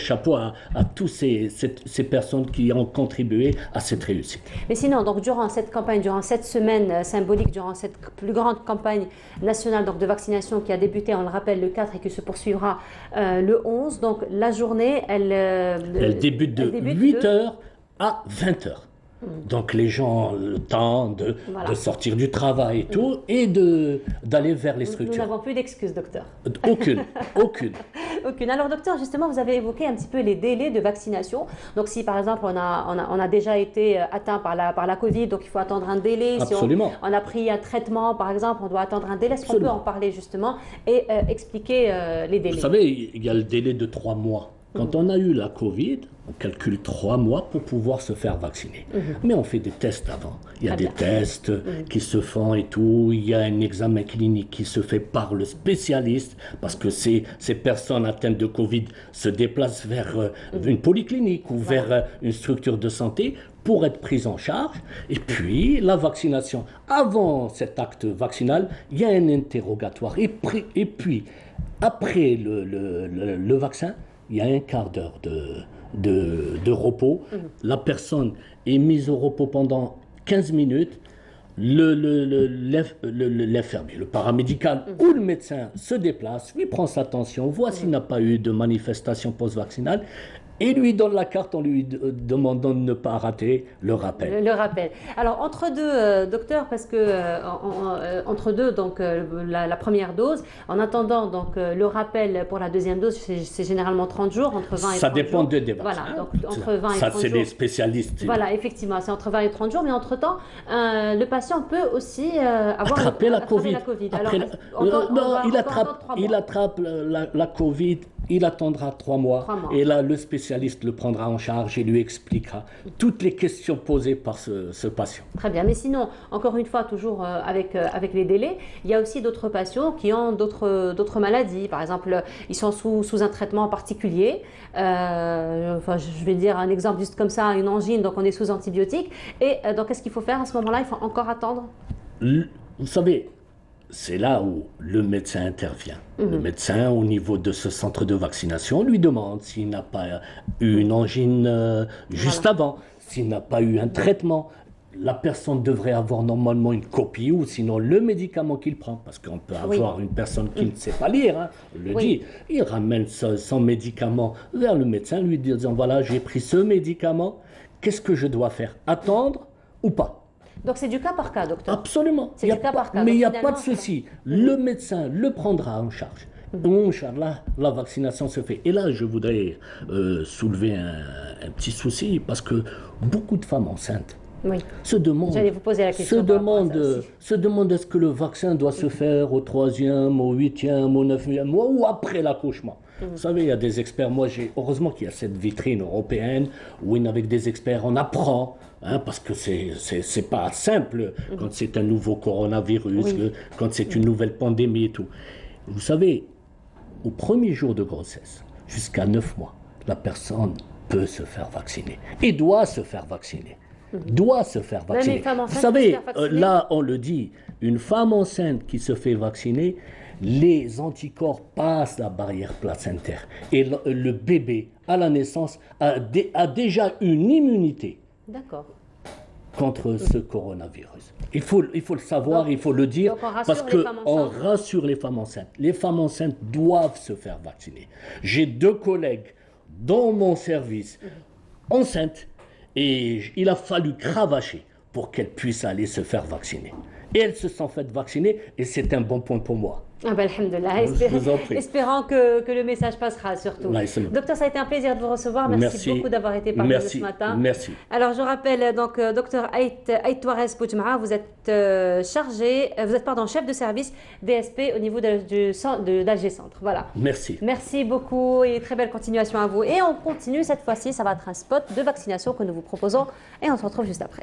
chapeau à tous ces personnes qui ont contribué à cette réussite. Mais sinon, donc, durant cette campagne, durant cette semaine symbolique, durant cette plus grande campagne nationale donc, de vaccination qui a débuté, on le rappelle, le 4 et qui se poursuivra le 11, donc la journée, elle débute de 8h à 20h. Donc les gens ont le temps de sortir du travail et tout, et d'aller vers les structures. Nous n'avons plus d'excuses, docteur. Aucune. Alors docteur, justement, vous avez évoqué un petit peu les délais de vaccination. Donc si par exemple on a déjà été atteint par la Covid, donc il faut attendre un délai. Absolument. Si on a pris un traitement, par exemple, on doit attendre un délai. Est-ce qu'on peut en parler justement et expliquer les délais? Vous savez, il y a le délai de 3 mois. Quand on a eu la Covid, on calcule 3 mois pour pouvoir se faire vacciner. Mais on fait des tests avant. Il y a des tests qui se font et tout. Il y a un examen clinique qui se fait par le spécialiste parce que ces personnes atteintes de Covid se déplacent vers une polyclinique ou vers une structure de santé pour être prises en charge. Et puis, la vaccination. Avant cet acte vaccinal, il y a un interrogatoire. Et puis, après le vaccin, il y a un quart d'heure de repos. La personne est mise au repos pendant 15 minutes. L'infirmier, le paramédical ou le médecin se déplace, lui prend sa tension, voit s'il n'a pas eu de manifestation post-vaccinale. Et lui donne la carte en lui demandant de ne pas rater le rappel. Le rappel. Alors, entre deux, docteur, parce que entre deux, donc la première dose, en attendant donc le rappel pour la deuxième dose, c'est généralement 30 jours, entre 20 et 30 jours. Ça dépend des vaccins. Voilà, donc entre 20 et 30 jours. Ça, c'est les spécialistes. Voilà, effectivement, c'est entre 20 et 30 jours, mais entre-temps, le patient peut aussi attraper la Covid. Il attrape la Covid. Il attendra 3 mois, et là le spécialiste le prendra en charge et lui expliquera toutes les questions posées par ce patient. Très bien, mais sinon, encore une fois, toujours avec les délais, il y a aussi d'autres patients qui ont d'autres maladies. Par exemple, ils sont sous un traitement particulier. Je vais dire un exemple juste comme ça, une angine, donc on est sous antibiotiques. Et donc qu'est-ce qu'il faut faire à ce moment-là? Il faut encore attendre? Vous savez, c'est là où le médecin intervient. Le médecin, au niveau de ce centre de vaccination, lui demande s'il n'a pas eu une angine juste avant, s'il n'a pas eu un traitement. La personne devrait avoir normalement une copie ou sinon le médicament qu'il prend. Parce qu'on peut avoir une personne qui ne sait pas lire, hein, on le dit. Il ramène son médicament vers le médecin, lui disant voilà, j'ai pris ce médicament, qu'est-ce que je dois faire? Attendre ou pas? Donc c'est du cas par cas, docteur. Absolument. C'est du cas par cas. Mais il n'y a pas de souci. Le médecin le prendra en charge. Inch'Allah, la vaccination se fait. Et là, je voudrais soulever un petit souci parce que beaucoup de femmes enceintes se demandent, vous poser la question se demandent est-ce que le vaccin doit se faire au 3e, au 8e, au 9e mois ou après l'accouchement. Vous savez, il y a des experts. Moi, heureusement qu'il y a cette vitrine européenne où, avec des experts, on apprend. Parce que c'est pas simple quand c'est un nouveau coronavirus, quand c'est une nouvelle pandémie et tout. Vous savez, au premier jour de grossesse, jusqu'à 9 mois, la personne peut se faire vacciner et doit se faire vacciner. Doit se faire vacciner. Vous savez, là, on le dit, une femme enceinte qui se fait vacciner, les anticorps passent la barrière placentaire et le bébé, à la naissance, a déjà une immunité. D'accord. Contre ce coronavirus. Il faut le savoir, il faut le dire, parce qu'on rassure les femmes enceintes. Les femmes enceintes doivent se faire vacciner. J'ai 2 collègues dans mon service enceintes et il a fallu cravacher pour qu'elles puissent aller se faire vacciner. Et elles se sont faites vacciner et c'est un bon point pour moi. Alhamdulillah, espérant que le message passera surtout. Docteur, ça a été un plaisir de vous recevoir. Merci beaucoup d'avoir été parmi nous ce matin. Merci. Alors je rappelle donc docteur Aït Touarez Boudjma, vous êtes chef de service DSP au niveau d'Alger Centre. Voilà. Merci. Merci beaucoup et très belle continuation à vous. Et on continue cette fois-ci, ça va être un spot de vaccination que nous vous proposons et on se retrouve juste après.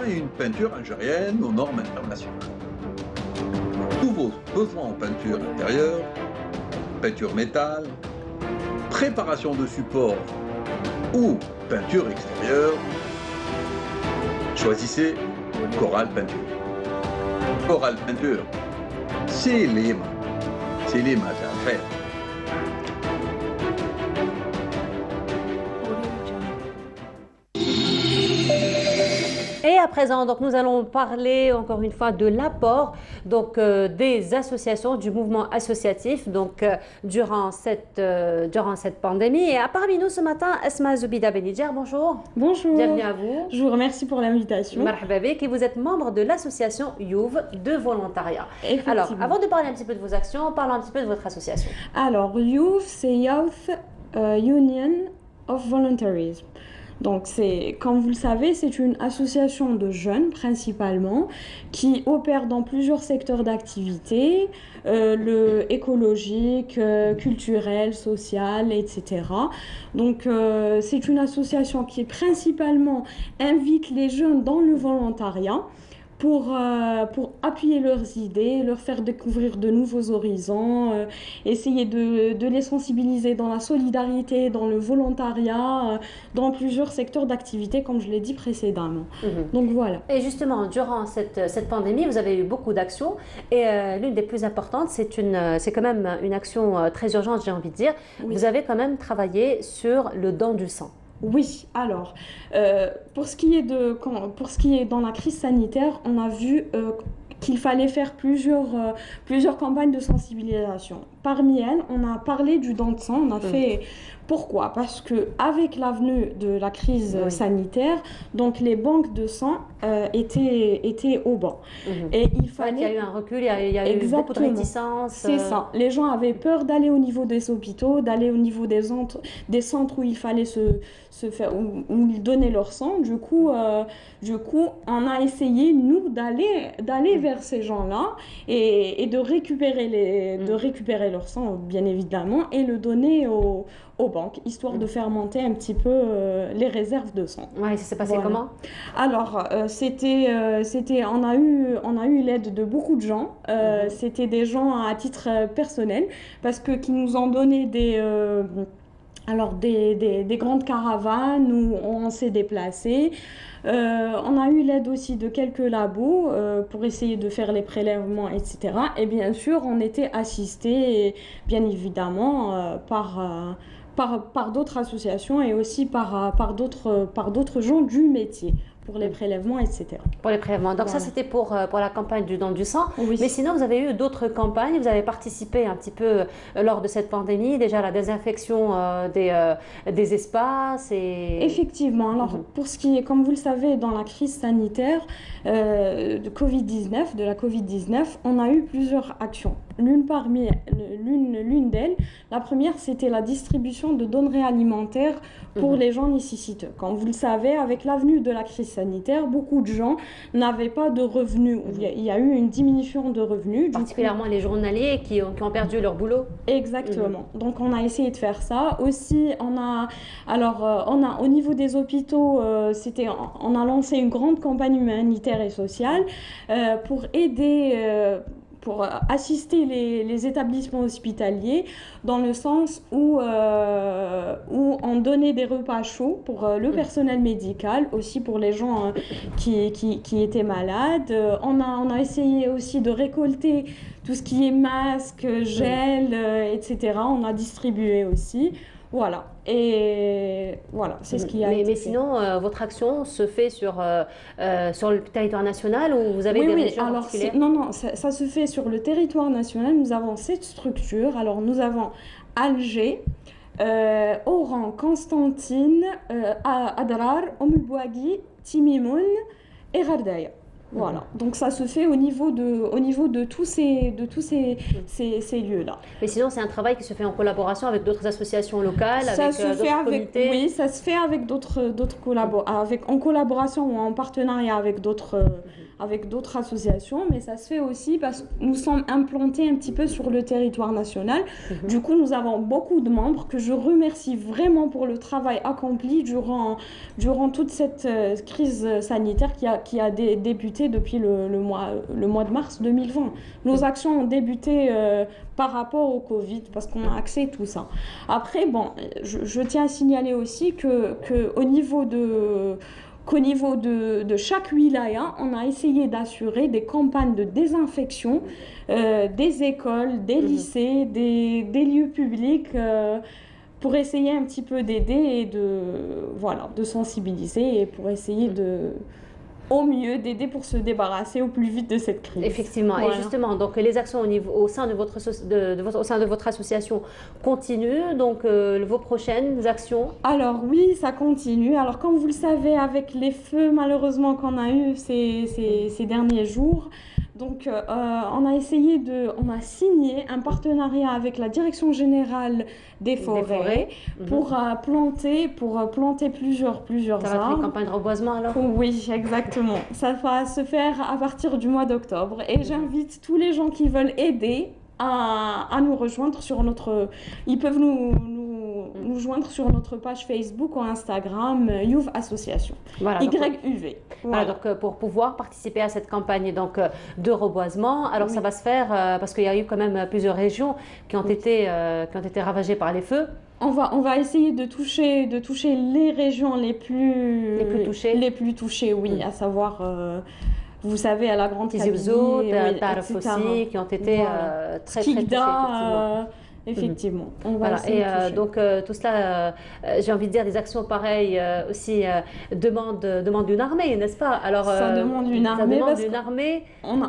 et une peinture algérienne aux normes internationales. Tous vos besoins en peinture intérieure, peinture métal, préparation de support ou peinture extérieure, choisissez Coral Peinture. Coral Peinture, c'est les à faire. Et à présent, donc, nous allons parler encore une fois de l'apport des associations, du mouvement associatif durant cette pandémie. Et parmi nous ce matin, Esma Zoubida Benidjer, bonjour. Bonjour. Bienvenue à vous. Je vous remercie pour l'invitation. Marhaba bik, et vous êtes membre de l'association Youv de volontariat. Alors, avant de parler un petit peu de vos actions, parlons un petit peu de votre association. Alors, Youv, c'est Youth Union of Voluntarism. Donc, comme vous le savez, c'est une association de jeunes principalement qui opère dans plusieurs secteurs d'activité, le écologique, culturel, social, etc. Donc, c'est une association qui principalement invite les jeunes dans le volontariat pour appuyer leurs idées, leur faire découvrir de nouveaux horizons, essayer de les sensibiliser dans la solidarité, dans le volontariat, dans plusieurs secteurs d'activité, comme je l'ai dit précédemment. Donc voilà. Et justement, durant cette pandémie, vous avez eu beaucoup d'actions et l'une des plus importantes, c'est quand même une action très urgente, j'ai envie de dire. Oui. Vous avez quand même travaillé sur le don du sang. Oui, alors, pour ce qui est dans la crise sanitaire, on a vu qu'il fallait faire plusieurs campagnes de sensibilisation. Parmi elles, on a parlé du don de sang, on a fait... Pourquoi ? Parce qu'avec l'avenue de la crise sanitaire, donc les banques de sang étaient au banc. Et il fallait... Il y a eu un recul, il y a eu beaucoup de réticence. C'est ça. Les gens avaient peur d'aller au niveau des hôpitaux, d'aller au niveau des centres où il fallait se faire, où ils donnaient leur sang. Du coup, on a essayé, nous, d'aller vers ces gens-là et de récupérer leur sang, bien évidemment, et le donner aux banques, histoire de faire monter un petit peu les réserves de sang. Oui, ça s'est passé comment ? Alors, on a eu l'aide de beaucoup de gens. C'était des gens à titre personnel, parce que qui nous ont donné des grandes caravanes où on s'est déplacé. On a eu l'aide aussi de quelques labos pour essayer de faire les prélèvements, etc. Et bien sûr, on était assistés, bien évidemment, par d'autres associations et aussi par d'autres gens du métier pour les prélèvements, etc. Pour les prélèvements. Donc ça, c'était pour la campagne du don du sang. Oui. Mais sinon, vous avez eu d'autres campagnes. Vous avez participé un petit peu lors de cette pandémie, déjà à la désinfection des espaces. Effectivement. Alors, pour ce qui est, comme vous le savez, dans la crise sanitaire de la Covid-19, on a eu plusieurs actions. L'une d'elles, la première, c'était la distribution de denrées alimentaires pour les gens nécessiteux. Comme vous le savez, avec l'avenue de la crise sanitaire, beaucoup de gens n'avaient pas de revenus. Il y a eu une diminution de revenus. Particulièrement les journaliers qui ont perdu leur boulot. Exactement. Donc on a essayé de faire ça. Aussi, on a au niveau des hôpitaux, on a lancé une grande campagne humanitaire et sociale pour aider... pour assister les établissements hospitaliers dans le sens où on donnait des repas chauds pour le personnel médical, aussi pour les gens qui étaient malades. On a essayé aussi de récolter tout ce qui est masques, gel, etc. On a distribué aussi. Voilà, et voilà, c'est ce qui a été Mais sinon, votre action se fait sur le territoire national ou vous avez des régions particulières ? Non, ça se fait sur le territoire national. Nous avons 7 structures. Alors, nous avons Alger, Oran, Constantine, Adrar, Oumulbouagui, Timimoun et Ghardaïa. Voilà, donc ça se fait au niveau de tous ces lieux-là. Mais sinon, c'est un travail qui se fait en collaboration avec d'autres associations locales, avec d'autres comités. Oui, ça se fait avec en collaboration ou en partenariat avec d'autres avec d'autres associations, mais ça se fait aussi parce que nous sommes implantés un petit peu sur le territoire national. Du coup, nous avons beaucoup de membres que je remercie vraiment pour le travail accompli durant toute cette crise sanitaire qui a débuté depuis le mois de mars 2020. Nos actions ont débuté par rapport au Covid, parce qu'on a accès à tout ça. Après, bon, je tiens à signaler aussi qu'au niveau de chaque wilaya, on a essayé d'assurer des campagnes de désinfection des écoles, des lycées, des lieux publics, pour essayer un petit peu d'aider et de sensibiliser et pour essayer au mieux d'aider pour se débarrasser au plus vite de cette crise. Effectivement, voilà. Et justement, donc les actions au sein de votre association continuent, donc vos prochaines actions? Alors oui, ça continue. Alors comme vous le savez, avec les feux malheureusement qu'on a eu ces derniers jours, donc on a signé un partenariat avec la Direction générale des forêts pour planter plusieurs arbres. Ça va être une campagne de reboisement alors? Oui, exactement. Ça va se faire à partir du mois d'octobre et j'invite tous les gens qui veulent aider à nous rejoindre sur notre... Ils peuvent nous joindre sur notre page Facebook ou Instagram Youth Association. Voilà, YUV. Voilà. Donc pour pouvoir participer à cette campagne donc, de reboisement, alors ça va se faire parce qu'il y a eu quand même plusieurs régions qui ont été ravagées par les feux. On va essayer de toucher les régions les plus touchées, oui, à savoir... vous savez, à la Grande Kabylie, Tarf aussi, qui ont été très touchés, effectivement. Voilà. Et donc tout cela, j'ai envie de dire, des actions pareilles aussi demandent une armée, n'est-ce pas? Alors, ça demande une armée. On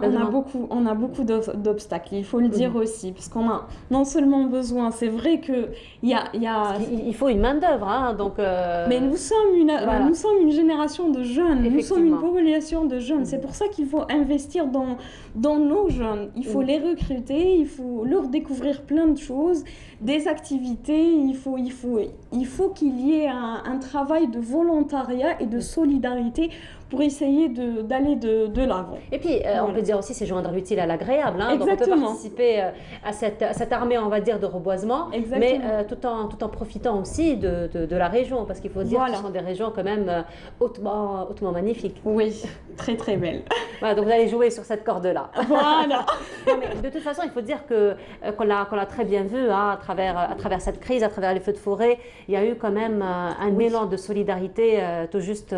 a beaucoup d'obstacles, il faut le dire aussi, parce qu'on a non seulement besoin, c'est vrai que il faut une main d'œuvre, hein, donc. Mais nous sommes une génération de jeunes, nous sommes une population de jeunes. C'est pour ça qu'il faut investir dans nos jeunes. Il faut les recruter, il faut leur découvrir plein de choses. Des activités, il faut qu'il y ait un travail de volontariat et de solidarité pour essayer d'aller de l'avant. Et puis, on peut dire aussi, c'est joindre l'utile à l'agréable. Hein, donc on peut participer à cette armée, on va dire, de reboisement, mais tout en profitant aussi de la région, parce qu'il faut dire que ce sont des régions quand même hautement magnifiques. Oui, très très belles. Voilà, donc vous allez jouer sur cette corde-là. Voilà. Non, mais de toute façon, il faut dire qu'on l'a très bien vu hein, à travers cette crise, à travers les feux de forêt, il y a eu quand même un élan de solidarité tout juste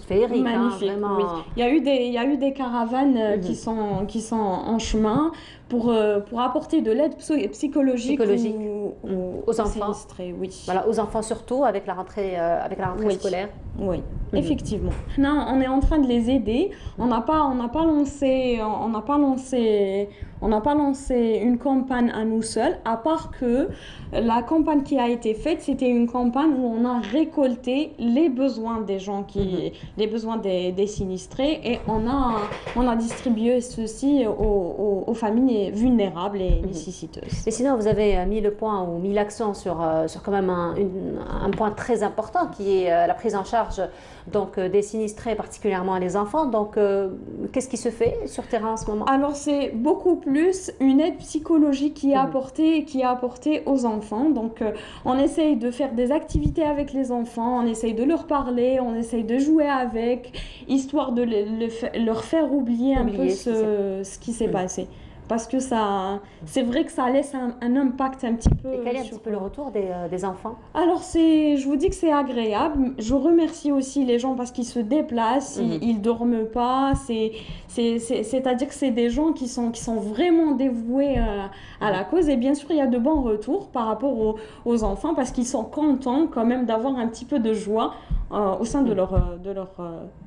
féerique. Magnifique, vraiment... oui. Il y a eu des caravanes qui sont en chemin pour apporter de l'aide psychologique aux enfants. Oui. Voilà, aux enfants surtout avec la rentrée scolaire. Oui, effectivement. Non, on est en train de les aider. On n'a pas lancé une campagne à nous seuls, à part que la campagne qui a été faite, c'était une campagne où on a récolté les besoins des gens les besoins des sinistrés et on a distribué ceci aux familles vulnérables et nécessiteuses. Et sinon, vous avez mis l'accent sur quand même un point très important qui est la prise en charge donc des sinistrés, particulièrement les enfants. Donc, qu'est-ce qui se fait sur terrain en ce moment? Alors, c'est beaucoup plus une aide psychologique qui est apportée aux enfants. Donc, on essaye de faire des activités avec les enfants, on essaye de leur parler, on essaye de jouer avec, histoire de leur faire oublier un peu ce qui s'est passé. Parce que c'est vrai que ça laisse un impact un petit peu... Et quel est un petit peu le retour des enfants? Alors, je vous dis que c'est agréable. Je remercie aussi les gens parce qu'ils se déplacent, ils ne dorment pas. C'est-à-dire que c'est des gens qui sont vraiment dévoués à la cause. Et bien sûr, il y a de bons retours par rapport aux enfants parce qu'ils sont contents quand même d'avoir un petit peu de joie au sein de leur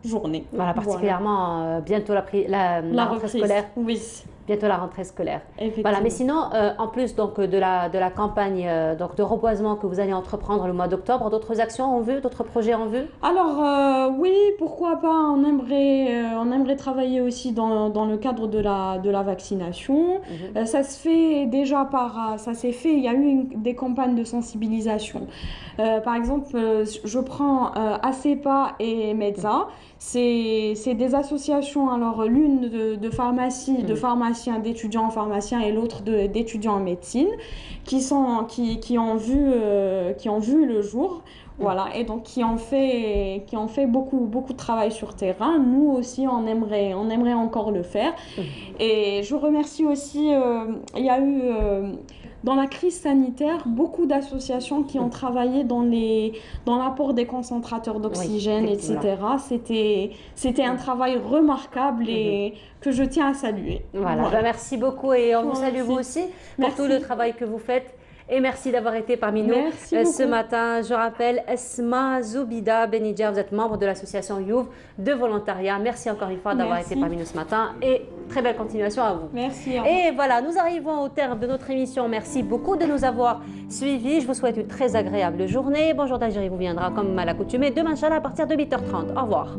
journée. Voilà, particulièrement bientôt la rentrée scolaire. Oui. Bientôt la rentrée scolaire. Voilà, mais sinon, en plus donc, de la campagne donc, de reboisement que vous allez entreprendre le mois d'octobre, d'autres actions en vue, d'autres projets en vue? Alors oui, pourquoi pas, on aimerait travailler aussi dans le cadre de la vaccination. Ça se fait déjà ça s'est fait, il y a eu des campagnes de sensibilisation. Par exemple, je prends ACEPA et MEDSA. C'est des associations, alors l'une de pharmacie, de pharmaciens, d'étudiants en pharmacien et l'autre d'étudiants en médecine qui ont vu le jour. Voilà, et donc qui ont fait beaucoup de travail sur terrain. Nous aussi, on aimerait encore le faire. Et je remercie aussi, il y a eu dans la crise sanitaire beaucoup d'associations qui ont travaillé dans l'apport des concentrateurs d'oxygène, etc. C'était un travail remarquable et que je tiens à saluer. Voilà. Ben, merci beaucoup et on vous salue vous aussi pour tout le travail que vous faites. Et merci d'avoir été parmi nous ce matin. Je rappelle, Esma Zoubida Benidja, vous êtes membre de l'association Youv de volontariat. Merci encore une fois d'avoir été parmi nous ce matin et très belle continuation à vous. Merci. Et voilà, nous arrivons au terme de notre émission. Merci beaucoup de nous avoir suivis. Je vous souhaite une très agréable journée. Bonjour d'Algérie vous viendra comme à l'accoutumée demain, Inch'Allah, à partir de 8h30. Au revoir.